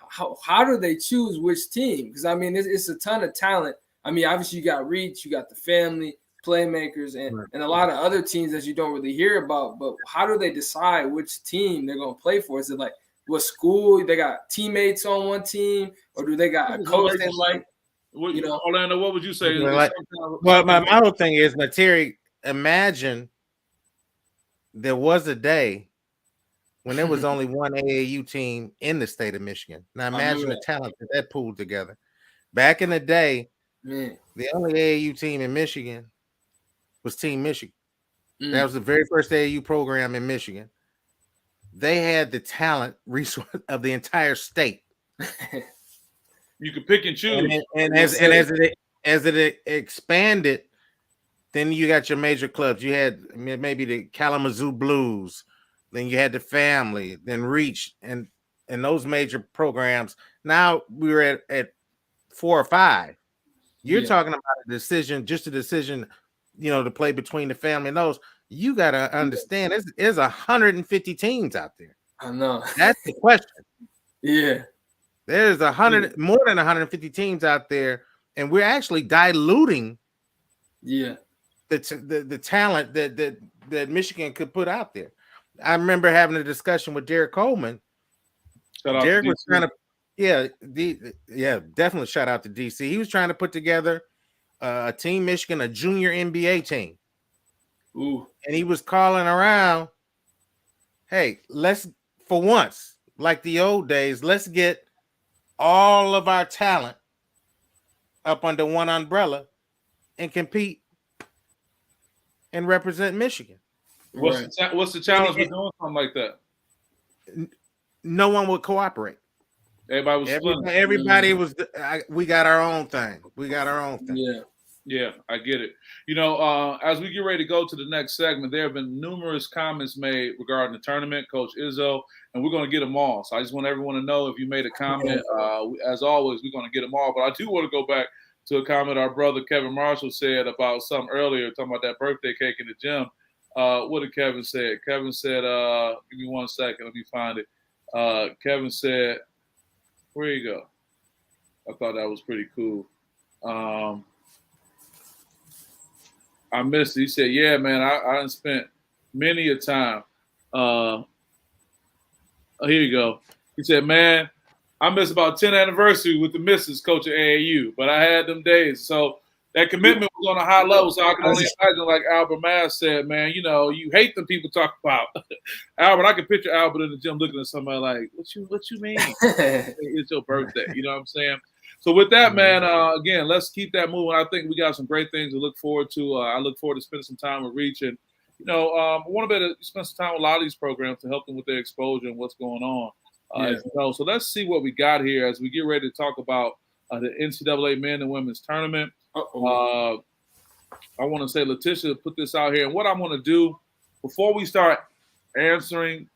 How do they choose which team? Because, I mean, it's a ton of talent. I mean, obviously you got R.E.A.C H, you got the family, playmakers, and a lot of other teams that you don't really hear about. But how do they decide which team they're going to play for? Is it like what school? They got teammates on one team, or do they got a coach they like? You know, Orlando, what would you say? Like, well, my whole thing is, Terry, imagine there was a day when there was only one AAU team in the state of Michigan. Now imagine the talent that pulled together. Back in the day, the only AAU team in Michigan was Team Michigan. That was the very first AAU program in Michigan. They had the talent resource of the entire state. You could pick and choose. And as it expanded, then you got your major clubs. You had maybe the Kalamazoo Blues, then you had the family, then R.E.A.C H, and those major programs. Now we were at 4 or 5. You're talking about a decision, just a decision, you know, to play between the family and those. You got to understand, there's 150 teams out there. I know. That's the question. Yeah. There's more than 150 teams out there, and we're actually diluting the talent that Michigan could put out there. I remember having a discussion with Derek Coleman. Derek was trying to, definitely shout out to DC. He was trying to put together a Team Michigan, a junior NBA team. Ooh. And he was calling around, hey, let's, for once, like the old days, let's get all of our talent up under one umbrella and compete and represent Michigan. What's the challenge with doing something like that? No one would cooperate. Everybody was. We got our own thing. Yeah, I get it. You know, as we get ready to go to the next segment, there have been numerous comments made regarding the tournament, Coach Izzo, and we're going to get them all. So I just want everyone to know, if you made a comment, as always, we're going to get them all. But I do want to go back to a comment our brother Kevin Marshall said about something earlier, talking about that birthday cake in the gym. What did Kevin say? Kevin said, give me 1 second. Let me find it. Kevin said, where you go? I thought that was pretty cool. I missed it. He said, yeah, man, I spent many a time. Here you go. He said, man, I missed about 10 anniversary with the missus coach at AAU, but I had them days. So that commitment was on a high level. So I can only imagine, like Albert Mass said, man, you know, you hate them people talk about Albert. I can picture Albert in the gym looking at somebody like, what you mean? It's your birthday. You know what I'm saying? So with that, man, again, let's keep that moving. I think we got some great things to look forward to. I look forward to spending some time with R.E.A.C H. And, you know, I want to be able to spend some time with a lot of these programs to help them with their exposure and what's going on. You know, so let's see what we got here as we get ready to talk about the NCAA men and women's tournament. I want to say, Letitia, put this out here. And what I'm going to do before we start answering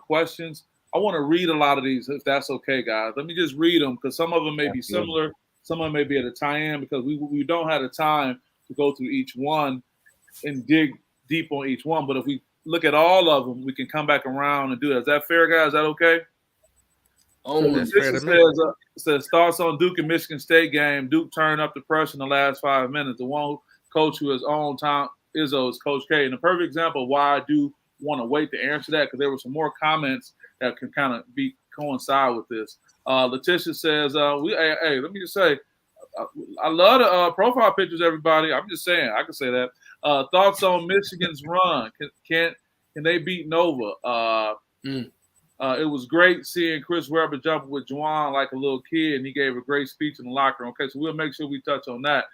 questions, I want to read a lot of these, if that's okay, guys. Let me just read them, because some of them may be similar. Some of them may be at a tie-in, because we don't have the time to go through each one and dig deep on each one. But if we look at all of them, we can come back around and do that. Is that fair, guys? Is that okay? Says thoughts on Duke and Michigan State game. Duke turned up the pressure in the last 5 minutes. The one coach who has owned Tom Izzo is Coach K. And a perfect example of why I do want to wait to answer that, because there were some more comments that can kind of coincide with this. Letitia says, hey, let me just say, I love the profile pictures, everybody. I'm just saying, I can say that. Thoughts on Michigan's run? Can they beat Nova? It was great seeing Chris Webber jumping with Juwan like a little kid, and he gave a great speech in the locker room. Okay, so we'll make sure we touch on that.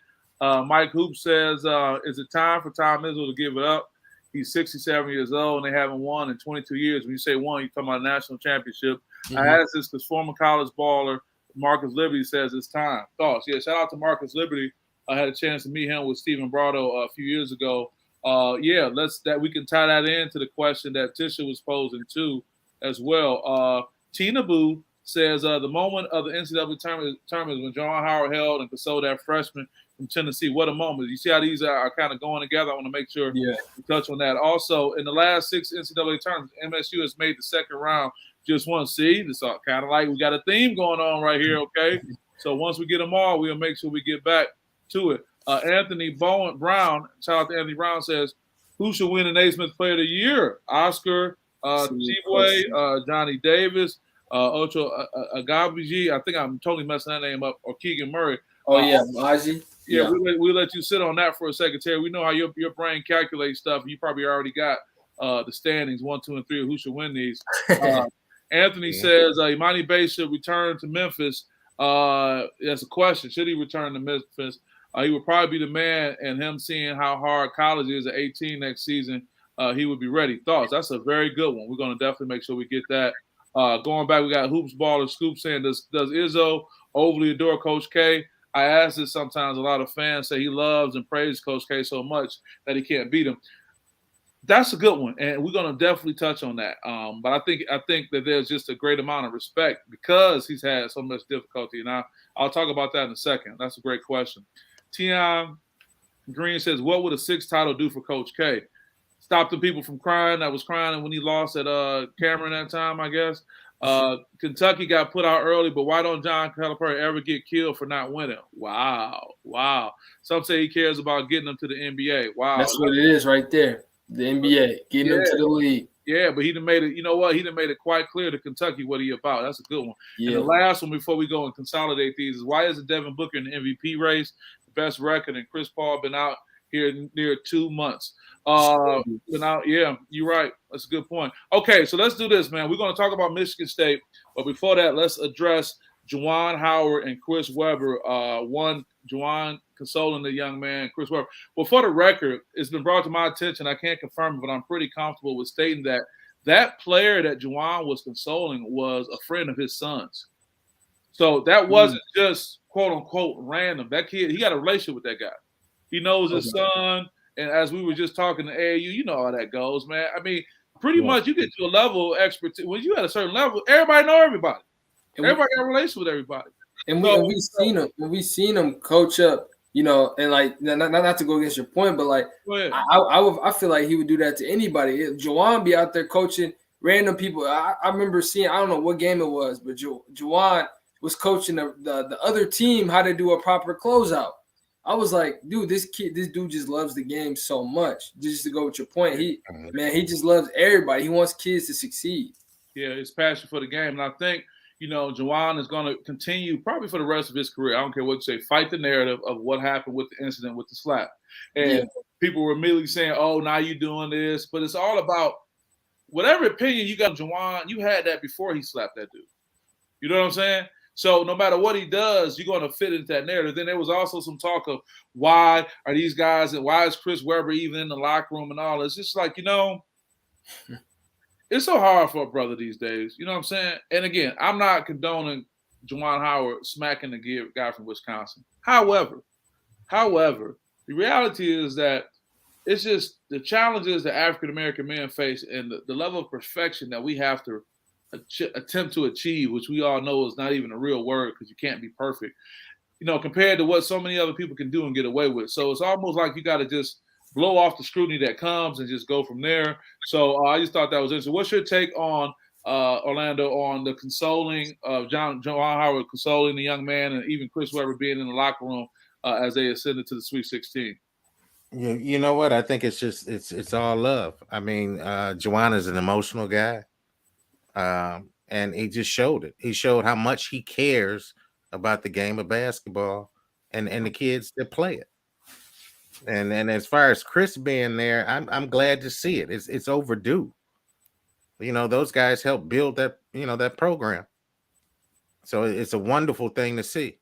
Mike Hoop says, is it time for Tom Izzo to give it up? He's 67 years old, and they haven't won in 22 years. When you say won, you're talking about a national championship. I asked this because former college baller Marcus Liberty says it's time. Thoughts? Yeah, shout out to Marcus Liberty. I had a chance to meet him with Stephen Brado a few years ago. We can tie that into the question that Tisha was posing too as well. Tina Boo says the moment of the NCAA tournament is when Juwan Howard held and consoled that freshman from Tennessee. What a moment. You see how these are kind of going together? I want to make sure we touch on that. Also, in the last 6 NCAA tournaments, MSU has made the second round just once. See, it's kind of like we got a theme going on right here, okay? So once we get them all, we'll make sure we get back to it. Anthony Brown, shout out to Anthony Brown, says, who should win the Naismith Player of the Year? Oscar Tshiebwe, Johnny Davis, Ocho Agabiji. I think I'm totally messing that name up. Or Keegan Murray. Maji. Yeah, we'll let you sit on that for a second, Terry. We know how your brain calculates stuff. You probably already got the standings 1, 2, and 3 of who should win these. Anthony says Imani Bates should return to Memphis. That's a question. Should he return to Memphis? He would probably be the man, and him seeing how hard college is at 18 next season, he would be ready. Thoughts? That's a very good one. We're going to definitely make sure we get that. Going back, we got Hoops Baller Scoop saying, does Izzo overly adore Coach K? I ask this sometimes. A lot of fans say he loves and praises Coach K so much that he can't beat him. That's a good one, and we're going to definitely touch on that. But I think that there's just a great amount of respect because he's had so much difficulty, and I'll talk about that in a second. That's a great question. Tion Green says, what would a 6th title do for Coach K? Stop the people from crying that was crying when he lost at Cameron that time, I guess. Kentucky got put out early, but why don't John Calipari ever get killed for not winning? Wow. Some say he cares about getting them to the NBA. Wow. That's what it is right there. The NBA, getting them to the league. Yeah, but he done made it, you know what? He done made it quite clear to Kentucky what he about. That's a good one. Yeah. And the last one before we go and consolidate these is, why isn't Devin Booker in the MVP race? The best record, and Chris Paul been out here near 2 months. Yeah, you're right. That's a good point. Okay, so let's do this, man. We're going to talk about Michigan State, but before that, let's address Juwan Howard and Chris Webber. Juwan consoling the young man, Chris Webber. Well, for the record, it's been brought to my attention. I can't confirm it, but I'm pretty comfortable with stating that player that Juwan was consoling was a friend of his son's. So that wasn't just quote unquote random. That kid, he got a relationship with that guy. He knows his son. And as we were just talking to AAU, you know how that goes, man. I mean, pretty much you get to a level of expertise. When you at a certain level, everybody know everybody. Everybody got a relationship with everybody. And we've seen him coach up, you know, and like not to go against your point, but like I feel like he would do that to anybody. Juwan be out there coaching random people. I remember seeing, I don't know what game it was, but Juwan was coaching the other team how to do a proper closeout. I was like, dude, this dude just loves the game so much. Just to go with your point, he just loves everybody. He wants kids to succeed. Yeah, his passion for the game. And I think, you know, Juwan is going to continue probably for the rest of his career. I don't care what you say. Fight the narrative of what happened with the incident with the slap. And people were immediately saying, oh, now you're doing this. But it's all about whatever opinion you got of Juwan, you had that before he slapped that dude. You know what I'm saying? So no matter what he does, you're going to fit into that narrative. Then there was also some talk of why are these guys and why is Chris Webber even in the locker room and all. It's just like, you know, it's so hard for a brother these days. You know what I'm saying? And again, I'm not condoning Juwan Howard smacking the guy from Wisconsin. However, the reality is that it's just the challenges that African-American men face and the level of perfection that we have to attempt to achieve, which we all know is not even a real word because you can't be perfect, you know, compared to what so many other people can do and get away with. So it's almost like you got to just blow off the scrutiny that comes and just go from there. So I just thought that was interesting. What's your take on Orlando on the consoling of Juwan Howard consoling the young man and even Chris Webber being in the locker room as they ascended to the Sweet 16? You know what? I think it's just it's all love. I mean, Juwan is an emotional guy. And he just showed it. He showed how much he cares about the game of basketball and the kids that play it. And as far as Chris being there, I'm glad to see it. It's overdue. You know, those guys helped build that, you know, that program. So it's a wonderful thing to see.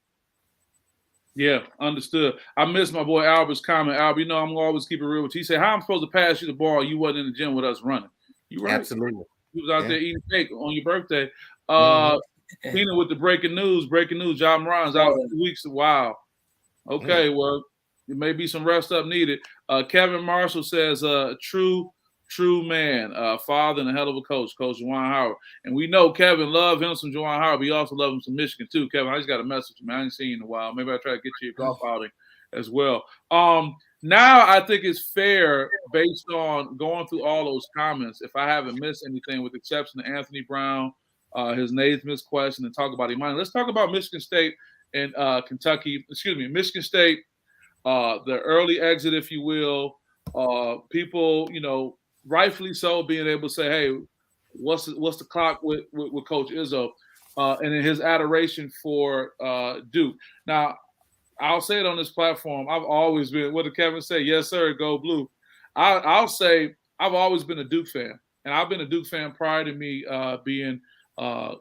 Yeah, understood. I missed my boy Albert's comment. Albert, you know, I'm always keep it real with you. He said, how I'm supposed to pass you the ball? You wasn't in the gym with us running. You right? Absolutely. He was out there eating cake on your birthday. Tina with the breaking news. John Moran's out for 2 weeks. Wow. Okay, well, there may be some rest up needed. Kevin Marshall says, true true man, father and a hell of a coach, Coach Juwan Howard. And we know Kevin loved him some Juwan Howard, but he also loved him some Michigan too. Kevin, I just got a message, man. I ain't seen you in a while. Maybe I'll try to get you a golf outing as well. Now I think it's fair, based on going through all those comments, if I haven't missed anything, with the exception of Anthony Brown, his Naismith's question, and talk about Imani. Let's talk about Michigan State and Michigan State, the early exit, if you will. People, rightfully so, being able to say, hey, what's the clock with Coach Izzo, and in his adoration for Duke. Now, I'll say it on this platform. I've always been, what did Kevin say? Yes, sir, go blue. I'll say I've always been a Duke fan. And I've been a Duke fan prior to me being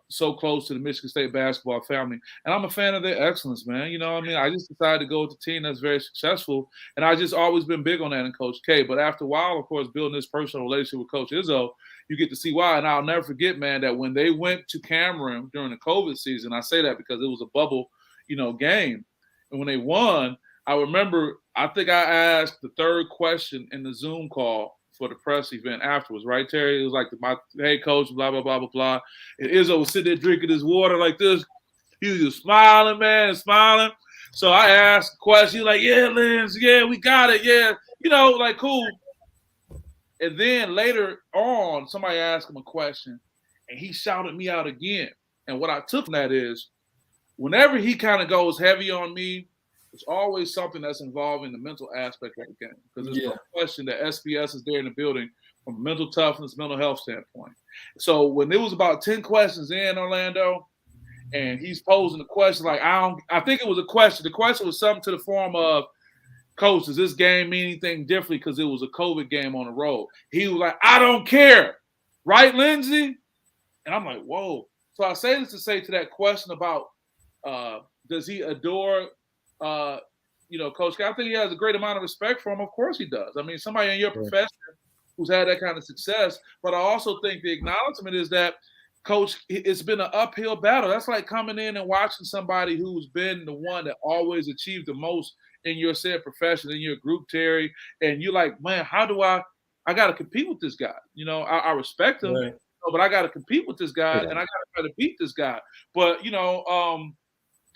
so close to the Michigan State basketball family. And I'm a fan of their excellence, man. You know what I mean? I just decided to go with the team that's very successful. And I just always been big on that in Coach K. But after a while, of course, building this personal relationship with Coach Izzo, you get to see why. And I'll never forget, man, that when they went to Cameron during the COVID season, I say that because it was a bubble, game. And when they won, I remember, I think I asked the third question in the Zoom call for the press event afterwards, right, Terry? It was like, hey, coach, blah, blah, blah, blah, blah. And Izzo was sitting there drinking his water like this. He was just smiling, man, smiling. So I asked a question. He was like, yeah, Lens, yeah, we got it, yeah. Cool. And then later on, somebody asked him a question, and he shouted me out again. And what I took from that is, whenever he kind of goes heavy on me, it's always something that's involving the mental aspect of the game. Because there's no question that SPS is there in the building from a mental toughness, mental health standpoint. So when it was about 10 questions in, Orlando, and he's posing the question, I think it was a question. The question was something to the form of, Coach, does this game mean anything differently because it was a COVID game on the road? He was like, I don't care. Right, Lindsay? And I'm like, whoa. So I say this to say to that question about, does he adore, Coach K? I think he has a great amount of respect for him. Of course he does. I mean, somebody in your profession who's had that kind of success. But I also think the acknowledgement is that, Coach, it's been an uphill battle. That's like coming in and watching somebody who's been the one that always achieved the most in your said profession, in your group, Terry. And you're like, man, how do I got to compete with this guy. I respect him, right, but I got to compete with this guy, and I got to try to beat this guy. But,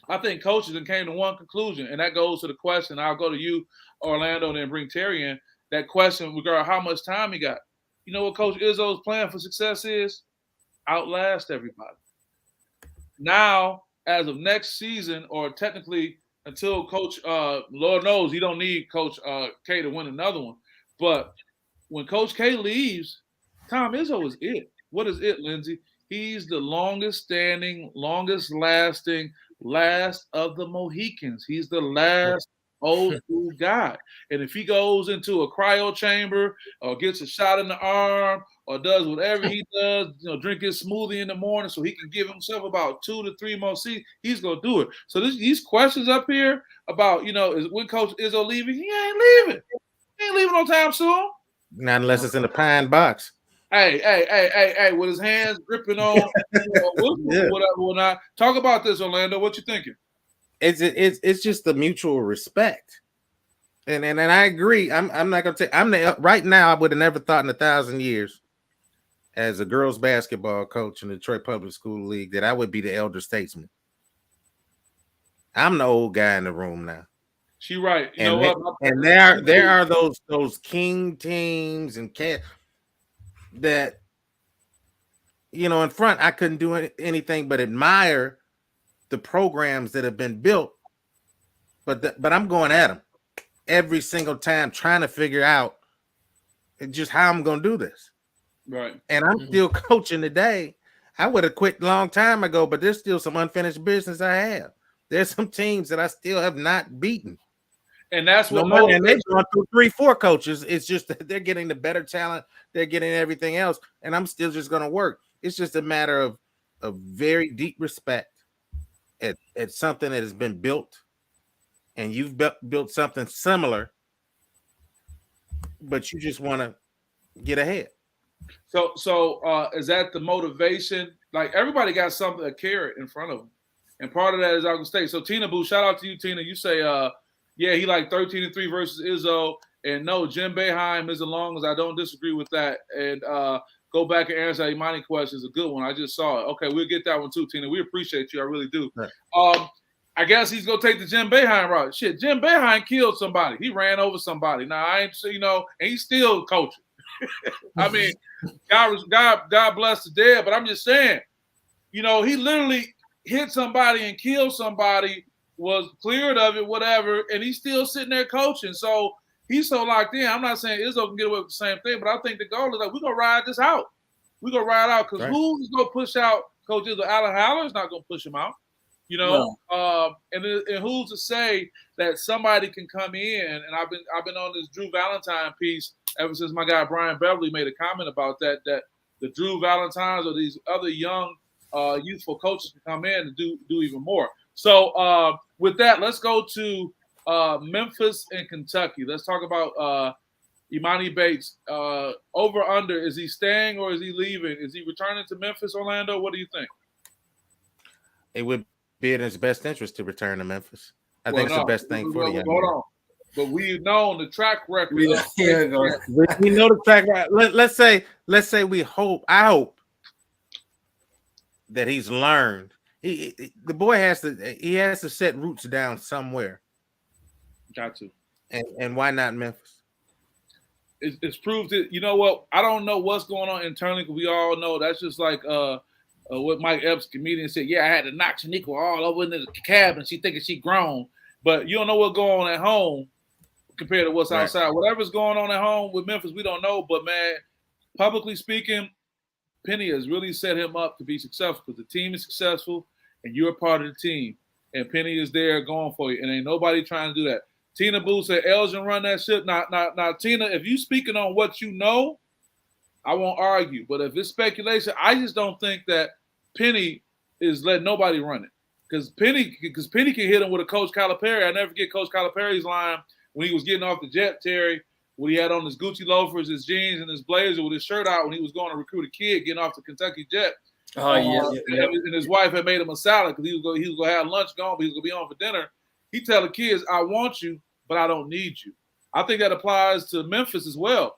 I think coaches came to one conclusion, and that goes to the question. I'll go to you, Orlando, and then bring Terry in. That question regarding how much time he got. You know what Coach Izzo's plan for success is? Outlast everybody. Now, as of next season, or technically until Coach, Lord knows he don't need Coach K to win another one. But when Coach K leaves, Tom Izzo is it. What is it, Lindsay? He's the longest standing, longest lasting, last of the Mohicans. He's the last old school guy. And if he goes into a cryo chamber or gets a shot in the arm or does whatever he does, drink his smoothie in the morning so he can give himself about 2 to 3 more seasons, he's going to do it. So these questions up here about, is when Coach Izzo leaving, he ain't leaving. He ain't leaving no time soon. Not unless it's in the pine box. Hey, with his hands gripping on whatever. Talk about this, Orlando. What you thinking? It's just the mutual respect. And I agree. I'm not gonna say right now, I would have never thought in 1,000 years as a girls basketball coach in the Detroit Public School League that I would be the elder statesman. I'm the old guy in the room now. She right. And there are those king teams and that in front I couldn't do anything but admire the programs that have been built, but I'm going at them every single time trying to figure out just how I'm going to do this. Right. And I'm still coaching today. I would have quit a long time ago, but there's still some unfinished business I have. There's some teams that I still have not beaten. And that's what and they've gone through 3-4 coaches. It's just that they're getting the better talent, they're getting everything else, and I'm still just going to work. It's just a matter of very deep respect at something that has been built, and you've built something similar, but you just want to get ahead. So is that the motivation? Like, everybody got something, a carrot in front of them, and part of that is Arkansas State. So Tina Boo, shout out to you, Tina. You say, yeah, he like 13-3 versus Izzo, And no, Jim Boeheim is along as I don't disagree with that. And go back and answer that Imani question is a good one. I just saw it. Okay, we'll get that one too, Tina. We appreciate you. I really do. Right. I guess he's gonna take the Jim Boeheim route. Shit, Jim Boeheim killed somebody. He ran over somebody. Now I ain't, and he's still coaching. I mean, God bless the dead, but I'm just saying, he literally hit somebody and killed somebody, was cleared of it, whatever, and he's still sitting there coaching. So he's so locked in. I'm not saying Izzo can get away with the same thing, but I think the goal is like we're gonna ride this out. We're gonna ride out because who's gonna push out Coach Izzo? Alan Haller's not gonna push him out. No. And who's to say that somebody can come in? And I've been on this Drew Valentine piece ever since my guy Brian Beverly made a comment about that the Drew Valentines or these other young youthful coaches can come in and do even more. So with that, let's go to Memphis and Kentucky. Let's talk about Imani Bates. Over under, is he staying or is he leaving? Is he returning to Memphis, Orlando? What do you think? It would be in his best interest to return to Memphis. I think it's the best thing for the young man. Hold on. But we know the track record. We know the track record. Let's say I hope that he's learned. The boy has to set roots down somewhere. Got to. And why not Memphis? It's proved that, you know what? I don't know what's going on internally because we all know that's just like what Mike Epps, comedian, said. Yeah, I had to knock Shaniqua all over into the cabin. She thinking she grown. But you don't know what's going on at home compared to what's outside. Whatever's going on at home with Memphis, we don't know. But, man, publicly speaking, Penny has really set him up to be successful because the team is successful and you're a part of the team. And Penny is there going for you. And ain't nobody trying to do that. Tina Boo said Elgin run that shit. Now, Tina, if you speaking on what you know, I won't argue. But if it's speculation, I just don't think that Penny is letting nobody run it. Because Penny can hit him with a Coach Calipari. I never forget Coach Calipari's line when he was getting off the jet, Terry, when he had on his Gucci loafers, his jeans, and his blazer with his shirt out when he was going to recruit a kid getting off the Kentucky jet. And his wife had made him a salad because he was going to have lunch gone, but he was going to be on for dinner. He tell the kids, I want you, but I don't need you. I think that applies to Memphis as well.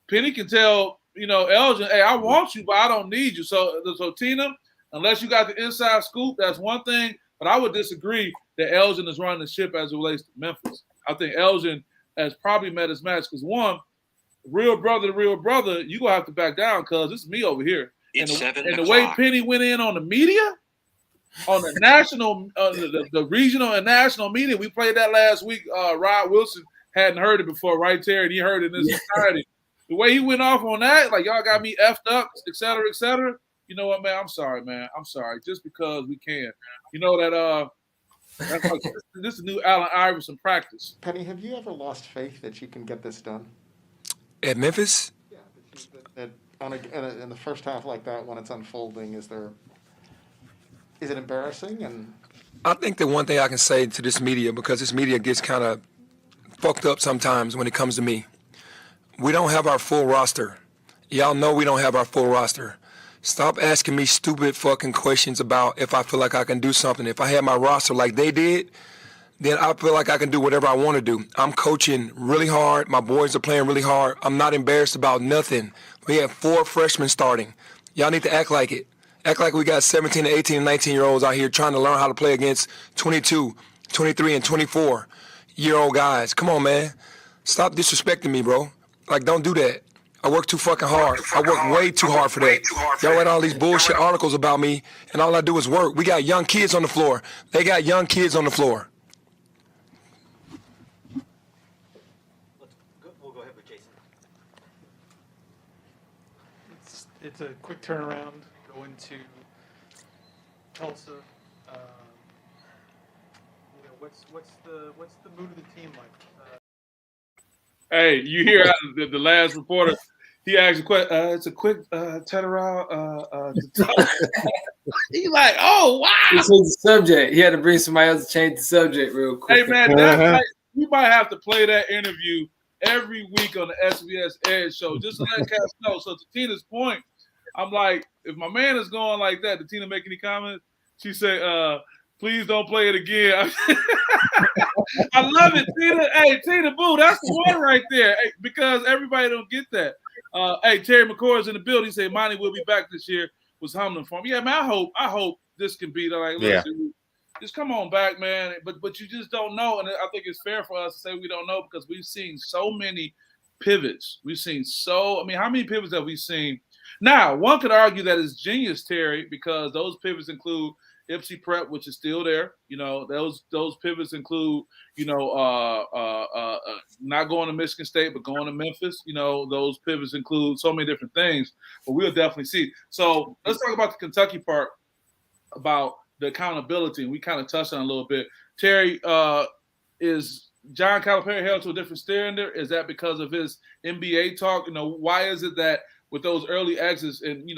Penny can tell, Elgin, hey, I want you, but I don't need you. So Tina, unless you got the inside scoop, that's one thing. But I would disagree that Elgin is running the ship as it relates to Memphis. I think Elgin has probably met his match because, one, real brother to real brother, you're going to have to back down because it's me over here. And the way Penny went in on the media, on the national, the regional and national media, we played that last week. Rod Wilson hadn't heard it before, right, Terry? And he heard it in his entirety. The way he went off on that, like, y'all got me effed up, et cetera, et cetera. You know what, man? I'm sorry, man. I'm sorry. Just because we can. You know that that's like, this is new Allen Iverson practice. Penny, have you ever lost faith that you can get this done? At Memphis? Yeah. In the first half like that, when it's unfolding, is it embarrassing? And I think the one thing I can say to this media, because this media gets kind of fucked up sometimes when it comes to me, we don't have our full roster. Y'all know we don't have our full roster. Stop asking me stupid fucking questions about if I feel like I can do something. If I had my roster like they did, then I feel like I can do whatever I want to do. I'm coaching really hard. My boys are playing really hard. I'm not embarrassed about nothing. We have 4 freshmen starting. Y'all need to act like it. Act like we got 17 to 18 and 19-year-olds out here trying to learn how to play against 22, 23, and 24-year-old guys. Come on, man. Stop disrespecting me, bro. Like, don't do that. I work too fucking hard. I work way too hard for that. Y'all write all these bullshit articles about me, and all I do is work. We got young kids on the floor. They got young kids on the floor. We'll go ahead with Jason. It's a quick turnaround. Going to Tulsa. What's the mood of the team like? Hey, you hear the last reporter? He asked a question. It's a quick turnaround. He's like, oh wow! He changed the subject. He had to bring somebody else to change the subject real quick. Hey man, we might have to play that interview every week on the SPS Edge Show just to let cats know. So to Tina's point, I'm like, if my man is going like that, did Tina make any comments? She said, Please don't play it again. I love it, Tina. Hey, Tina Boo, that's the one right there. Hey, because everybody don't get that. Hey, Terry McCord is in the building. He said Monty will be back this year. Was humbling for him. Yeah, man. I hope this can be like, listen, just come on back, man. But you just don't know, and I think it's fair for us to say we don't know because we've seen so many pivots. We've seen how many pivots have we seen? Now, one could argue that it's genius, Terry, because those pivots include Ipsy Prep, which is still there. You know, those pivots include, not going to Michigan State, but going to Memphis. You know, those pivots include so many different things, but we'll definitely see. So let's talk about the Kentucky part, about the accountability, and we kind of touched on it a little bit. Terry, is John Calipari held to a different standard? Is that because of his NBA talk? You know, why is it that with those early exits and,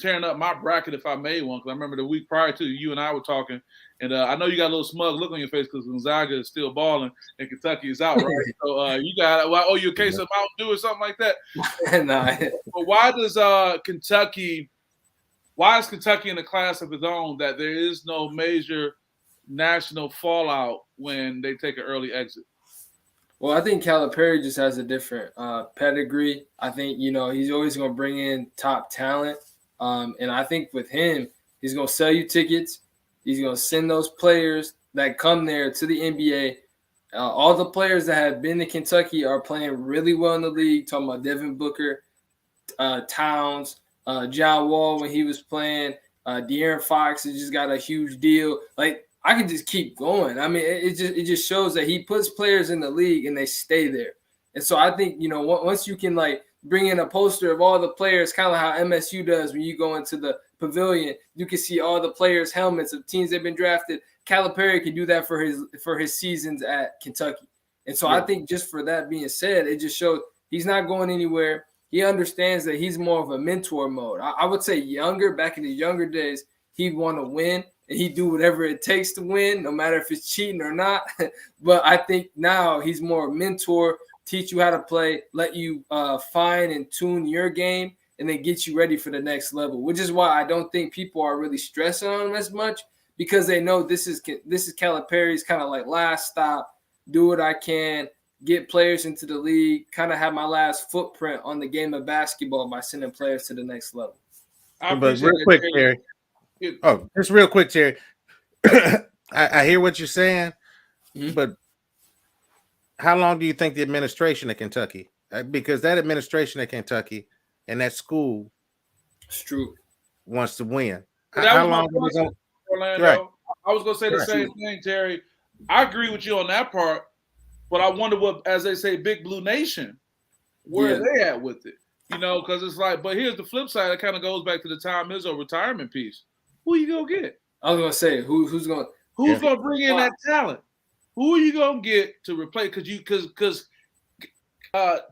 tearing up my bracket if I made one, because I remember the week prior to you and I were talking, and I know you got a little smug look on your face because Gonzaga is still balling and Kentucky is out, right? So I owe you a case of Mountain Dew or something like that. Nah. But why is Kentucky in a class of its own that there is no major national fallout when they take an early exit? Well, I think Calipari just has a different pedigree. I think, he's always going to bring in top talent. And I think with him, he's going to sell you tickets. He's going to send those players that come there to the NBA. All the players that have been to Kentucky are playing really well in the league. Talking about Devin Booker, Towns, John Wall when he was playing. De'Aaron Fox has just got a huge deal. Like, I can just keep going. I mean, it just shows that he puts players in the league and they stay there. And so I think, once you can, like, bring in a poster of all the players, kind of how MSU does when you go into the pavilion, you can see all the players' helmets of teams that have been drafted. Calipari can do that for his seasons at Kentucky. And so I think just for that being said, it just shows he's not going anywhere. He understands that he's more of a mentor mode. I would say back in his younger days, he'd want to win and he'd do whatever it takes to win, no matter if it's cheating or not. But I think now he's more a mentor, teach you how to play, let you fine and tune your game, and then get you ready for the next level, which is why I don't think people are really stressing on him as much, because they know this is Calipari's kind of like last stop, do what I can, get players into the league, kind of have my last footprint on the game of basketball by sending players to the next level. But real quick, Terry. Just real quick, Terry. I hear what you're saying, but how long do you think the administration of Kentucky, because that administration of Kentucky and that school, it's true, wants to win? How long are they going? Orlando, right. I was going to say the same thing, Terry. I agree with you on that part, but I wonder what, as they say, Big Blue Nation, where are they at with it? Because it's like, but here's the flip side. It kind of goes back to the Tom Izzo retirement piece. Who you gonna get? I was gonna say who's gonna bring in that talent? Who are you gonna get to replace? Because the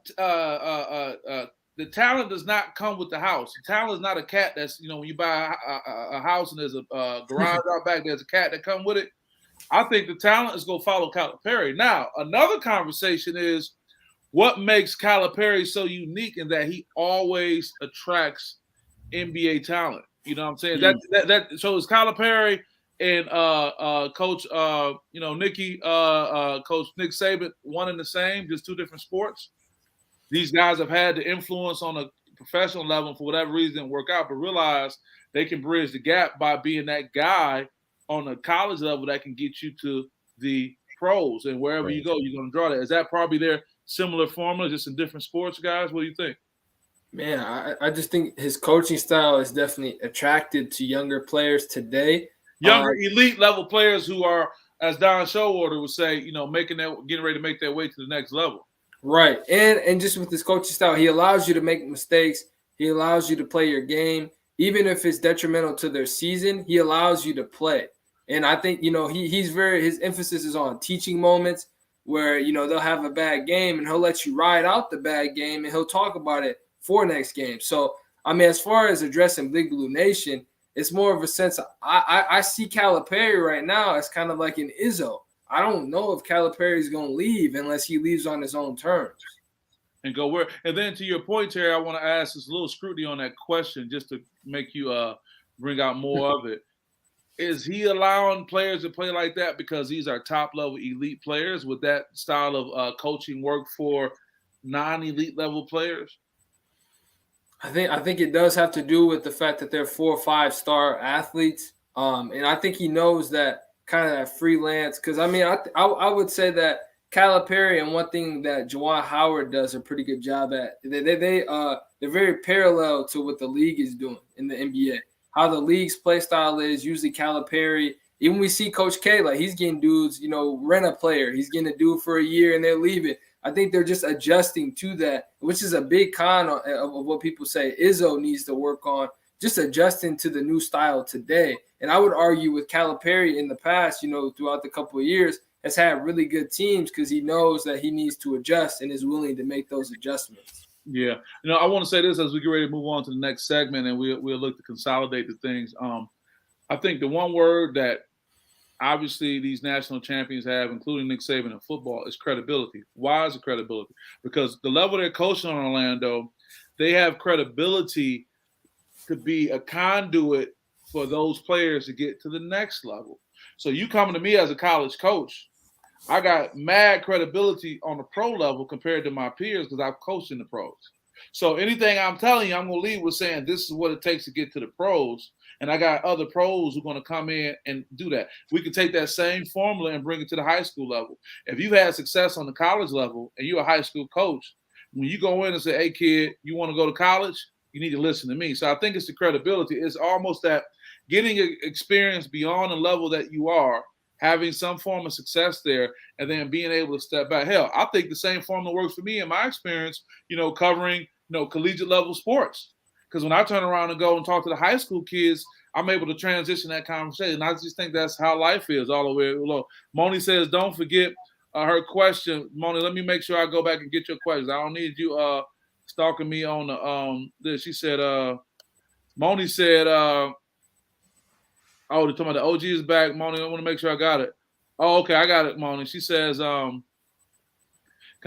talent does not come with the house. The talent is not a cat that's when you buy a house and there's a garage out back, there's a cat that come with it. I think the talent is gonna follow Calipari. Now, another conversation is what makes Calipari so unique in that he always attracts NBA talent. You know what I'm saying? That so is Calipari and Coach Coach Nick Saban one and the same, just two different sports. These guys have had the influence on a professional level for whatever reason work out, but realize they can bridge the gap by being that guy on a college level that can get you to the pros, and wherever you go, you're going to draw that. Is that probably their similar formula, just in different sports, guys? What do you think? Man, I just think his coaching style is definitely attracted to younger players today. Younger elite level players who are, as Don Showalter would say, getting ready to make their way to the next level. Right. And just with his coaching style, he allows you to make mistakes. He allows you to play your game. Even if it's detrimental to their season, he allows you to play. And I think, his emphasis is on teaching moments where, they'll have a bad game and he'll let you ride out the bad game and he'll talk about it for next game. So, I mean, as far as addressing Big Blue Nation, it's more of a sense of, I see Calipari right now as kind of like an Izzo. I don't know if Calipari is going to leave unless he leaves on his own terms. And go where? And then to your point, Terry, I want to ask this little scrutiny on that question just to make you bring out more of it. is he allowing players to play like that because these are top-level elite players? Would that style of coaching work for non-elite level players? I think it does have to do with the fact that they're 4 or 5-star athletes, and I think he knows that kind of that freelance. Because I mean, I would say that Calipari and one thing that Juwan Howard does a pretty good job at. They're very parallel to what the league is doing in the NBA. How the league's play style is usually Calipari. Even we see Coach K, like he's getting dudes, rent a player. He's getting a dude for a year and they're leaving. I think they're just adjusting to that, which is a big con of what people say Izzo needs to work on, just adjusting to the new style today. And I would argue with Calipari in the past, throughout the couple of years, has had really good teams because he knows that he needs to adjust and is willing to make those adjustments. Yeah. I want to say this as we get ready to move on to the next segment, and we'll look to consolidate the things. I think the one word that obviously these national champions have, including Nick Saban in football, is credibility. Why is it credibility? Because the level they're coaching on Orlando, they have credibility to be a conduit for those players to get to the next level. So you coming to me as a college coach, I got mad credibility on the pro level compared to my peers because I've coached in the pros. So anything I'm telling you, I'm going to lead with saying this is what it takes to get to the pros. And I got other pros who are going to come in and do that. We can take that same formula and bring it to the high school level. If you've had success on the college level and you're a high school coach, when you go in and say, hey, kid, you want to go to college? You need to listen to me. So I think it's the credibility. It's almost that getting experience beyond the level that you are, having some form of success there, and then being able to step back. Hell, I think the same formula works for me in my experience, covering, collegiate level sports. Because when I turn around and go and talk to the high school kids, I'm able to transition that conversation. I just think that's how life is all the way along. Moni says, don't forget her question. Moni, let me make sure I go back and get your questions. I don't need you stalking me on the this. She said, Moni said, they're talking about the OG is back. Moni, I want to make sure I got it. Oh, okay, I got it, Moni. She says, can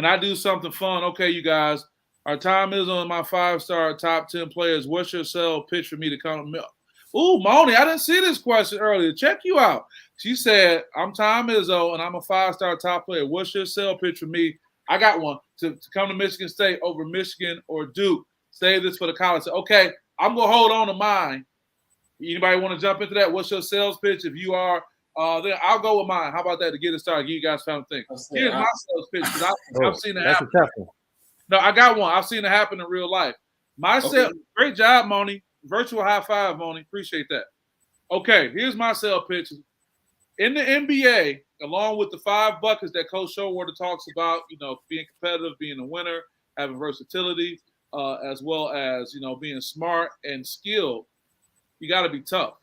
I do something fun? Okay, you guys. Our time is on my 5-star top 10 players. What's your sell pitch for me to come? Ooh, Moni, I didn't see this question earlier. Check you out. She said, I'm Tom Izzo, and I'm a 5-star top player. What's your sell pitch for me? I got one to come to Michigan State over Michigan or Duke. Save this for the college. Okay, I'm going to hold on to mine. Anybody want to jump into that? What's your sales pitch? If you are, then I'll go with mine. How about that to get it started? Give you guys time to think. Here's my sales pitch because I've seen it happen. No, I got one. I've seen it happen in real life. Great job, Moni. Virtual high five, Moni. Appreciate that. Okay, here's my sell pitch. In the NBA, along with the 5 buckets that Coach Showalter talks about, being competitive, being a winner, having versatility, as well as, being smart and skilled, you got to be tough.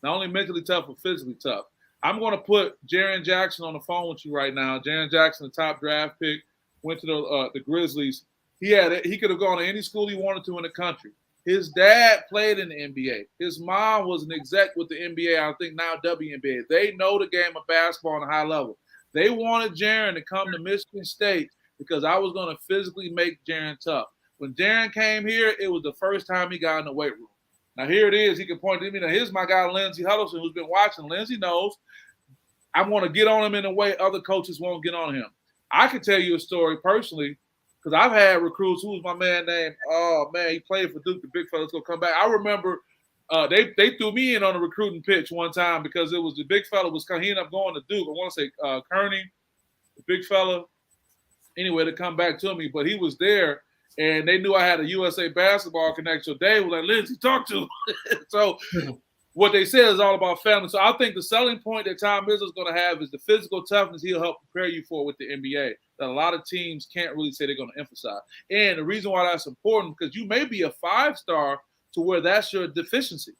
Not only mentally tough, but physically tough. I'm going to put Jaren Jackson on the phone with you right now. Jaren Jackson, the top draft pick, went to the Grizzlies. He could have gone to any school he wanted to in the country. His dad played in the NBA. His mom was an exec with the NBA, I think now WNBA. They know the game of basketball on a high level. They wanted Jaren to come to Michigan State because I was going to physically make Jaren tough. When Jaren came here, it was the first time he got in the weight room. Now, here it is. He can point to me. Now, here's my guy, Lindsey Huddleston, who's been watching. Lindsey knows I want to get on him in a way other coaches won't get on him. I could tell you a story personally because I've had recruits. Who was my man named? Oh, man, he played for Duke, the big fella's going to come back. I remember they threw me in on a recruiting pitch one time because it was the big fella was coming. He ended up going to Duke. I want to say Kearney, the big fella. Anyway, to come back to me. But he was there. And they knew I had a USA basketball connection. So Dave was like, Lindsey, talk to him. So what they said is all about family. So I think the selling point that Tom Izzo is going to have is the physical toughness he'll help prepare you for with the NBA that a lot of teams can't really say they're going to emphasize. And the reason why that's important, because you may be a 5-star to where that's your deficiency.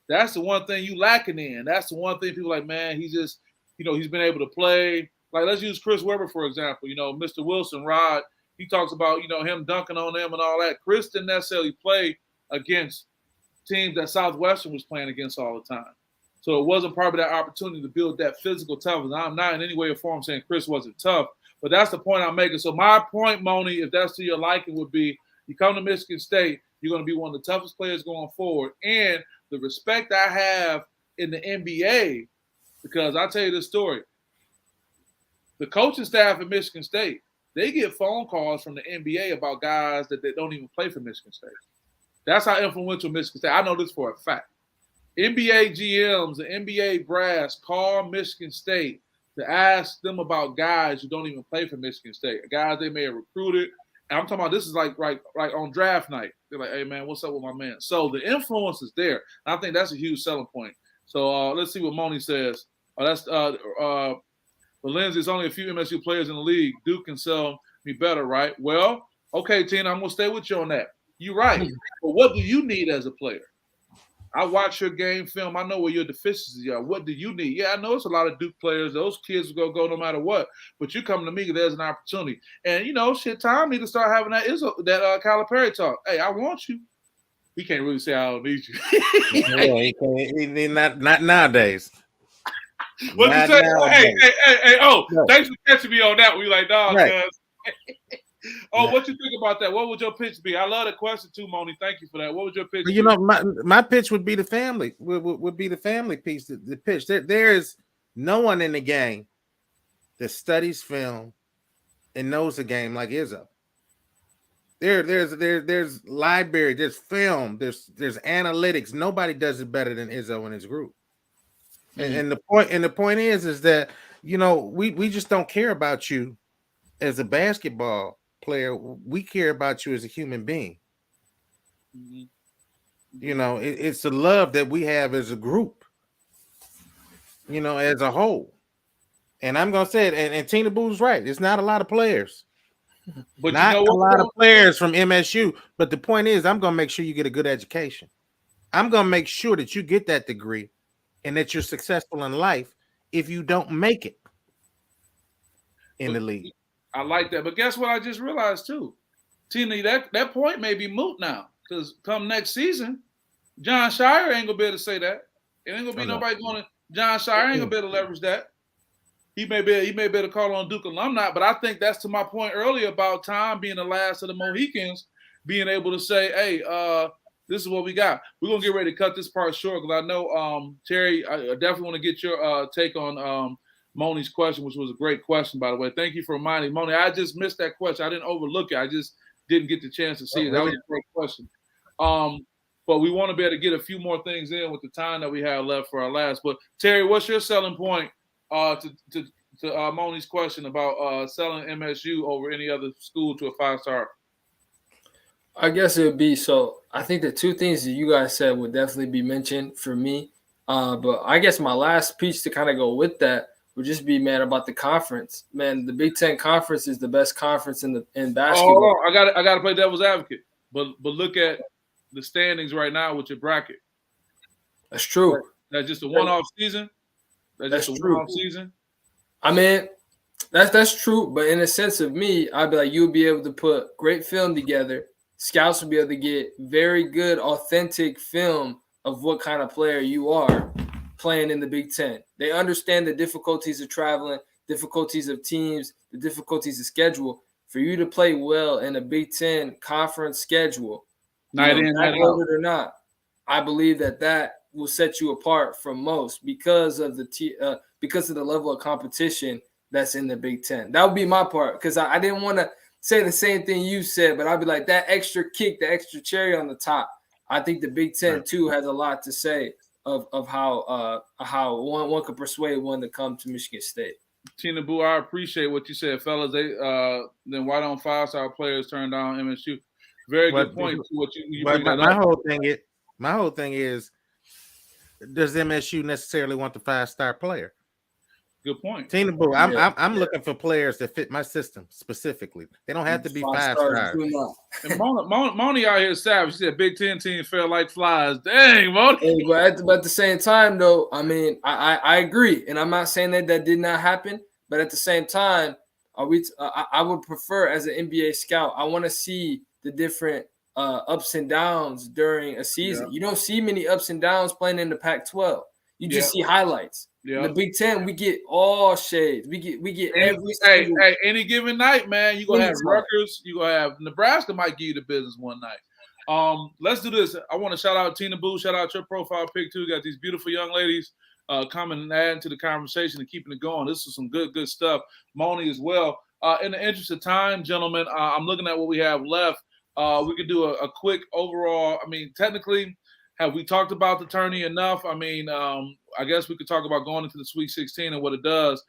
That's the one thing you lacking in. That's the one thing people are like, man, he's just, he's been able to play. Like, let's use Chris Webber, for example. Mr. Wilson, Rod, he talks about, him dunking on them and all that. Chris didn't necessarily play against teams that Southwestern was playing against all the time. So it wasn't part of that opportunity to build that physical toughness. I'm not in any way or form saying Chris wasn't tough, but that's the point I'm making. So my point, Moni, if that's to your liking, would be you come to Michigan State, you're going to be one of the toughest players going forward. And the respect I have in the NBA, because I'll tell you this story. The coaching staff at Michigan State, they get phone calls from the NBA about guys that they don't even play for Michigan State. That's how influential Michigan State. I know this for a fact. NBA GMs and NBA brass call Michigan State to ask them about guys who don't even play for Michigan State, guys they may have recruited. And I'm talking about this is like on draft night. They're like, hey, man, what's up with my man? So the influence is there. And I think that's a huge selling point. So let's see what Moni says. But Lindsay, it's only a few MSU players in the league. Duke can sell me better, right? Well, okay, Tina, I'm going to stay with you on that. You're right. But what do you need as a player? I watch your game film. I know where your deficiencies are. What do you need? Yeah, I know it's a lot of Duke players. Those kids will go no matter what. But you come to me, there's an opportunity. And, Tom need to start having that Calipari talk. Hey, I want you. He can't really say I don't need you. He not nowadays. What you say? Hey, thanks for catching me on that. We like, dog, right. What you think about that? What would your pitch be? I love the question too, Moni. Thank you for that. What would your pitch be? My pitch would be the family. Would be the family piece. The pitch. There is no one in the game that studies film and knows the game like Izzo. There's library, there's film, there's analytics. Nobody does it better than Izzo and his group. And the point is that we just don't care about you as a basketball player. We care about you as a human being. Mm-hmm. It's the love that we have as a group, as a whole. And I'm gonna say it, and Tina Boo's right. It's not a lot of players, but not a lot of players from MSU. But the point is, I'm gonna make sure you get a good education. I'm gonna make sure that you get that degree and that you're successful in life if you don't make it in the league. I like that. But guess what I just realized too? Tina, that point may be moot now. Because come next season, John Shire ain't gonna be able to say that. It ain't gonna be nobody going to John Shire ain't gonna be able to leverage that. He may be able to call on Duke alumni, but I think that's to my point earlier about Tom being the last of the Mohicans, being able to say, hey, this is what we got. We're going to get ready to cut this part short because I know, Terry, I definitely want to get your take on Moni's question, which was a great question, by the way. Thank you for reminding Moni. I just missed that question. I didn't overlook it. I just didn't get the chance to see it. That was a great question. But we want to be able to get a few more things in with the time that we have left for our last. But, Terry, what's your selling point to Moni's question about selling MSU over any other school to a 5-star? I guess it would be I think the two things that you guys said would definitely be mentioned for me. But I guess my last piece to kind of go with that would just be, man, about the conference. Man, the Big Ten Conference is the best conference in basketball. I got to play devil's advocate. But look at the standings right now with your bracket. That's true. That's just a one-off season. That's just a one-off season. I mean, that's true. But in a sense of me, I'd be like, you'll be able to put great film together. Scouts will be able to get very good, authentic film of what kind of player you are playing in the Big Ten. They understand the difficulties of traveling, difficulties of teams, the difficulties of schedule. For you to play well in a Big Ten conference schedule, night in, night out or not, I believe that will set you apart from most because of the level of competition that's in the Big Ten. That would be my part, because I didn't want to say the same thing you said, but I'd be like, that extra kick, the extra cherry on the top. I think the Big Ten too has a lot to say of how one could persuade one to come to Michigan State. Tina Boo, I appreciate what you said, fellas. Then why don't 5-star players turn down MSU? Very good point. What you bring that my whole thing is, does MSU necessarily want the 5-star player? Good point. Tina Boo, I'm looking for players that fit my system specifically. They don't have to be 5 stars. And Moni out here savage. She said Big Ten team fell like flies. Dang, Moni. Hey, but at the same time, though, I mean, I agree, and I'm not saying that did not happen. But at the same time, I would prefer, as an NBA scout, I want to see the different ups and downs during a season. Yeah. You don't see many ups and downs playing in the Pac-12. You just see highlights. Yeah. In the Big Ten, we get all shades. We get any given night, man. You gonna have Rutgers. You gonna have Nebraska might give you the business one night. Let's do this. I want to shout out Tina Boo. Shout out your profile pic too. Got these beautiful young ladies coming and adding to the conversation and keeping it going. This is some good stuff. Moni as well. In the interest of time, gentlemen, I'm looking at what we have left. We could do a quick overall. I mean, technically, have we talked about the tourney enough? I mean, I guess we could talk about going into the Sweet 16 and what it does.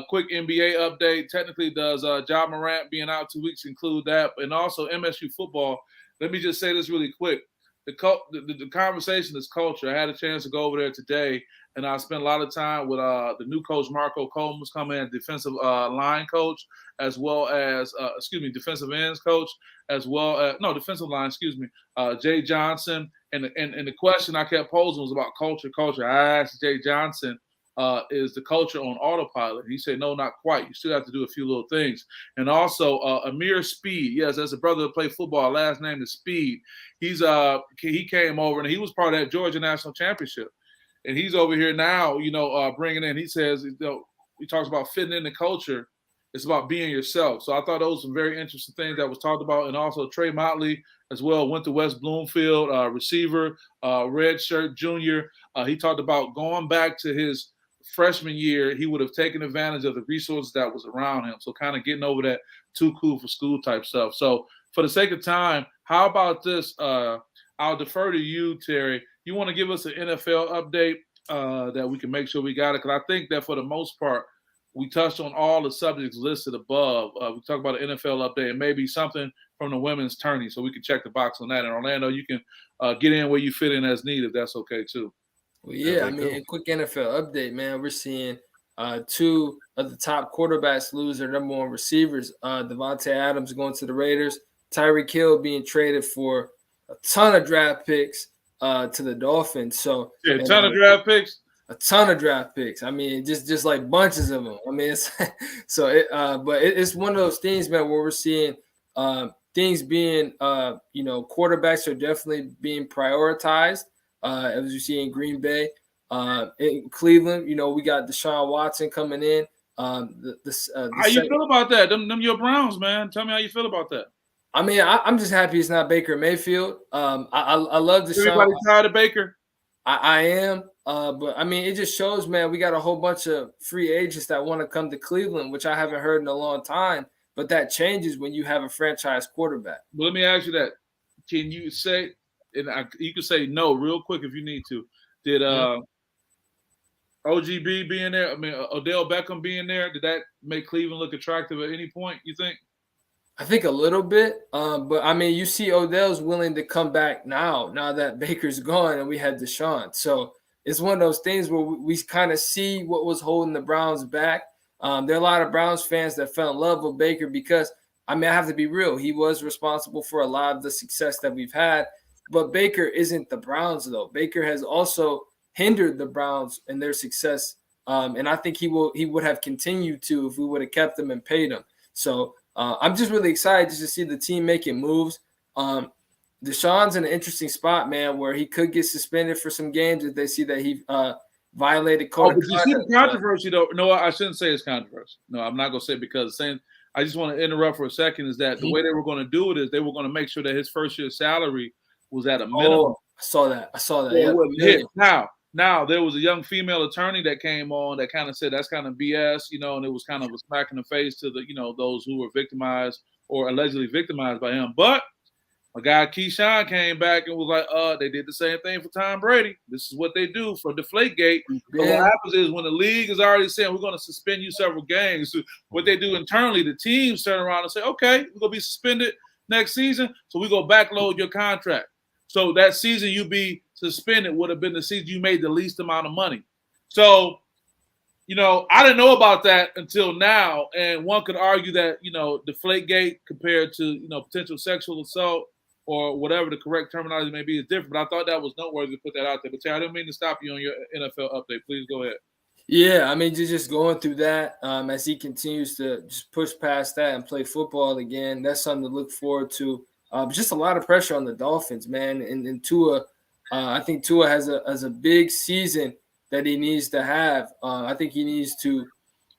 Quick NBA update. Technically, does Ja Morant being out 2 weeks include that? And also MSU football. Let me just say this really quick. The conversation is culture. I had a chance to go over there today, and I spent a lot of time with the new coach, Marco Coleman's coming in, defensive line coach, as well as, defensive ends coach, as well as, defensive line, Jay Johnson. And the question I kept posing was about culture. I asked Jay Johnson, is the culture on autopilot? He said, no, not quite. You still have to do a few little things. And also Amir Speed. Yes, that's a brother that played football. Last name is Speed. He came over and he was part of that Georgia National Championship. And he's over here now, bringing in, he says, he talks about fitting in the culture. It's about being yourself. So I thought those were some very interesting things that was talked about. And also Trey Motley as well, went to West Bloomfield, receiver, redshirt junior. He talked about going back to his freshman year, he would have taken advantage of the resources that was around him. So kind of getting over that too cool for school type stuff. So for the sake of time, how about this? I'll defer to you, Terry. You want to give us an NFL update that we can make sure we got it? Because I think that for the most part, we touched on all the subjects listed above. We talked about an NFL update and maybe something from the women's tourney, so we can check the box on that. And Orlando, you can get in where you fit in as needed, if that's okay too. Well, yeah, a quick NFL update, man. We're seeing two of the top quarterbacks lose their number one receivers. Devontae Adams going to the Raiders, Tyreek Hill being traded for a ton of draft picks to the Dolphins. So a ton of draft picks. A ton of draft picks. I mean, just like bunches of them. I mean, it's but it's one of those things, man, where we're seeing things being, quarterbacks are definitely being prioritized. As you see in Green Bay, in Cleveland, we got Deshaun Watson coming in. How you feel about that? Them your Browns, man. Tell me how you feel about that. I mean, I'm just happy it's not Baker Mayfield. I love Deshaun. Everybody tired of Baker? I am. But I mean, it just shows, man, we got a whole bunch of free agents that want to come to Cleveland, which I haven't heard in a long time. But that changes when you have a franchise quarterback. Well, let me ask you that. Can you say, and you can say no real quick if you need to. Did OGB being there? I mean, Odell Beckham being there, did that make Cleveland look attractive at any point, you think? I think a little bit. But, I mean, you see Odell's willing to come back now that Baker's gone and we had Deshaun. So it's one of those things where we kind of see what was holding the Browns back. There are a lot of Browns fans that fell in love with Baker because, I mean, I have to be real. He was responsible for a lot of the success that we've had. But Baker isn't the Browns, though. Baker has also hindered the Browns in their success. And I think he would have continued to if we would have kept him and paid him. So I'm just really excited just to see the team making moves. Deshaun's in an interesting spot, man, where he could get suspended for some games if they see that he violated code. But you see the controversy, though. No, I shouldn't say it's controversy. No, I'm not going to say it because saying I just want to interrupt for a second is that the way they were going to do it is they were going to make sure that his first year salary was at a minimum. Oh, I saw that. Yeah. Now, there was a young female attorney that came on that kind of said that's kind of BS, and it was kind of a smack in the face to the, those who were victimized or allegedly victimized by him. But my guy Keyshawn came back and was like, they did the same thing for Tom Brady. This is what they do for Deflategate. Yeah. So what happens is when the league is already saying we're going to suspend you several games, what they do internally, the teams turn around and say, okay, we're going to be suspended next season, so we're going to backload your contract. So that season you be suspended would have been the season you made the least amount of money. So, I didn't know about that until now. And one could argue that, Deflategate compared to, potential sexual assault or whatever the correct terminology may be is different. But I thought that was noteworthy to put that out there. But Terry, I didn't mean to stop you on your NFL update. Please go ahead. Yeah, I mean, just going through that as he continues to just push past that and play football again, that's something to look forward to. Just a lot of pressure on the Dolphins, man. And Tua, I think Tua has a big season that he needs to have. I think he needs to,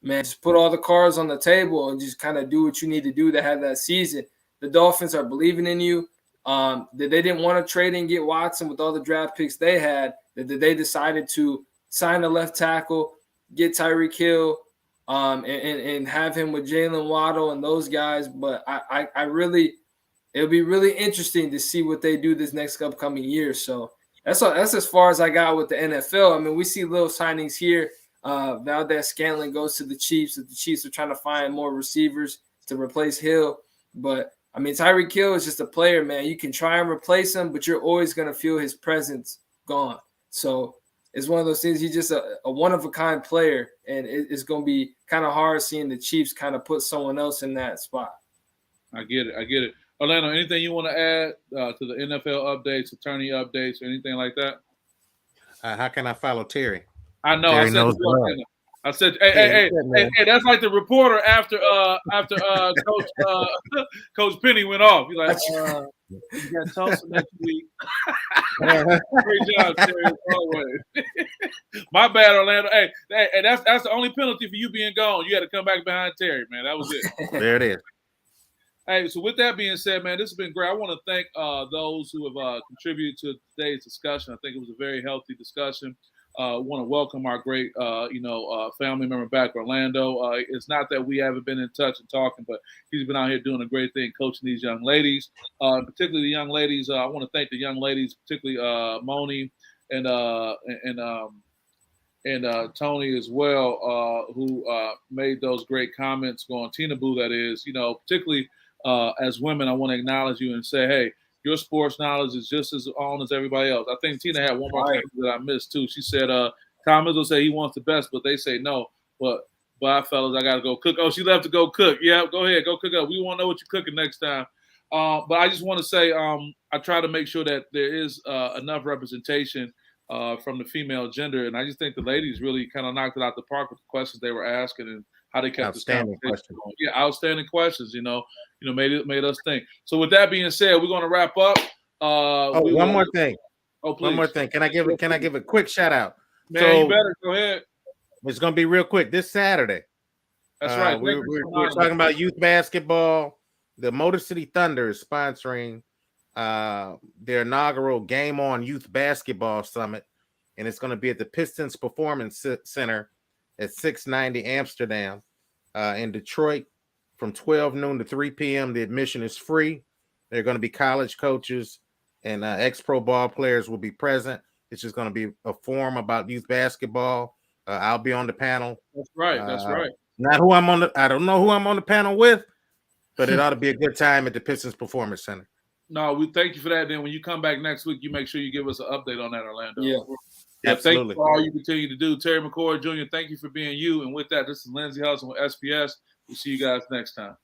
just put all the cards on the table and just kind of do what you need to do to have that season. The Dolphins are believing in you. that they didn't want to trade and get Watson with all the draft picks they had, that they decided to sign a left tackle, get Tyreek Hill, and have him with Jalen Waddle and those guys. But I really – it'll be really interesting to see what they do this next upcoming year. So that's as far as I got with the NFL. I mean, we see little signings here. Valdez-Scantling goes to the Chiefs. The Chiefs are trying to find more receivers to replace Hill. But, I mean, Tyreek Hill is just a player, man. You can try and replace him, but you're always going to feel his presence gone. So it's one of those things. He's just a one-of-a-kind player, and it's going to be kind of hard seeing the Chiefs kind of put someone else in that spot. I get it. Orlando, anything you want to add to the NFL updates, the Tourney updates, or anything like that? How can I follow Terry? I know. Terry knows I said, hey, that's like the reporter after Coach Penny went off. He's like, you got Tulsa next week. Great job, Terry. Always. My bad, Orlando. Hey, that's the only penalty for you being gone. You had to come back behind Terry, man. That was it. There it is. Hey, so with that being said, man, this has been great. I want to thank those who have contributed to today's discussion. I think it was a very healthy discussion. I want to welcome our great, family member back, Orlando. It's not that we haven't been in touch and talking, but he's been out here doing a great thing, coaching these young ladies, particularly the young ladies. I want to thank the young ladies, particularly Moni and Tony as well, who made those great comments going, Tina Boo, that is, particularly as women. I want to acknowledge you and say, hey, your sports knowledge is just as on as everybody else. I think Tina had one more thing that I missed too. She said, Tom Izzo say he wants the best, but they say no. But fellas, I got to go cook. Oh, she left to go cook. Yeah, go ahead, go cook up. We want to know what you're cooking next time. But I just want to say I try to make sure that there is enough representation from the female gender. And I just think the ladies really kind of knocked it out the park with the questions they were asking and how they kept this conversation going. Yeah, outstanding questions, made us think. So with that being said, we're going to wrap up. One more thing. Oh, please. One more thing. Can I give a quick shout out? Man, you better go ahead. It's going to be real quick. This Saturday. That's right. We're talking about youth basketball. The Motor City Thunder is sponsoring their inaugural Game On Youth Basketball Summit, and it's going to be at the Pistons Performance Center at 690 Amsterdam in Detroit from 12 noon to 3 p.m. The admission is free. There are going to be college coaches and ex-pro ball players will be present. It's just going to be a forum about youth basketball. I'll be on the panel. That's right. I don't know who I'm on the panel with, but it ought to be a good time at the Pistons Performance Center. No, we thank you for that. Then when you come back next week, you make sure you give us an update on that, Orlando. Yeah. Absolutely. Thank you for all you continue to do. Terry McCord Jr., thank you for being you. And with that, this is Lindsey Hudson with SPS. We'll see you guys next time.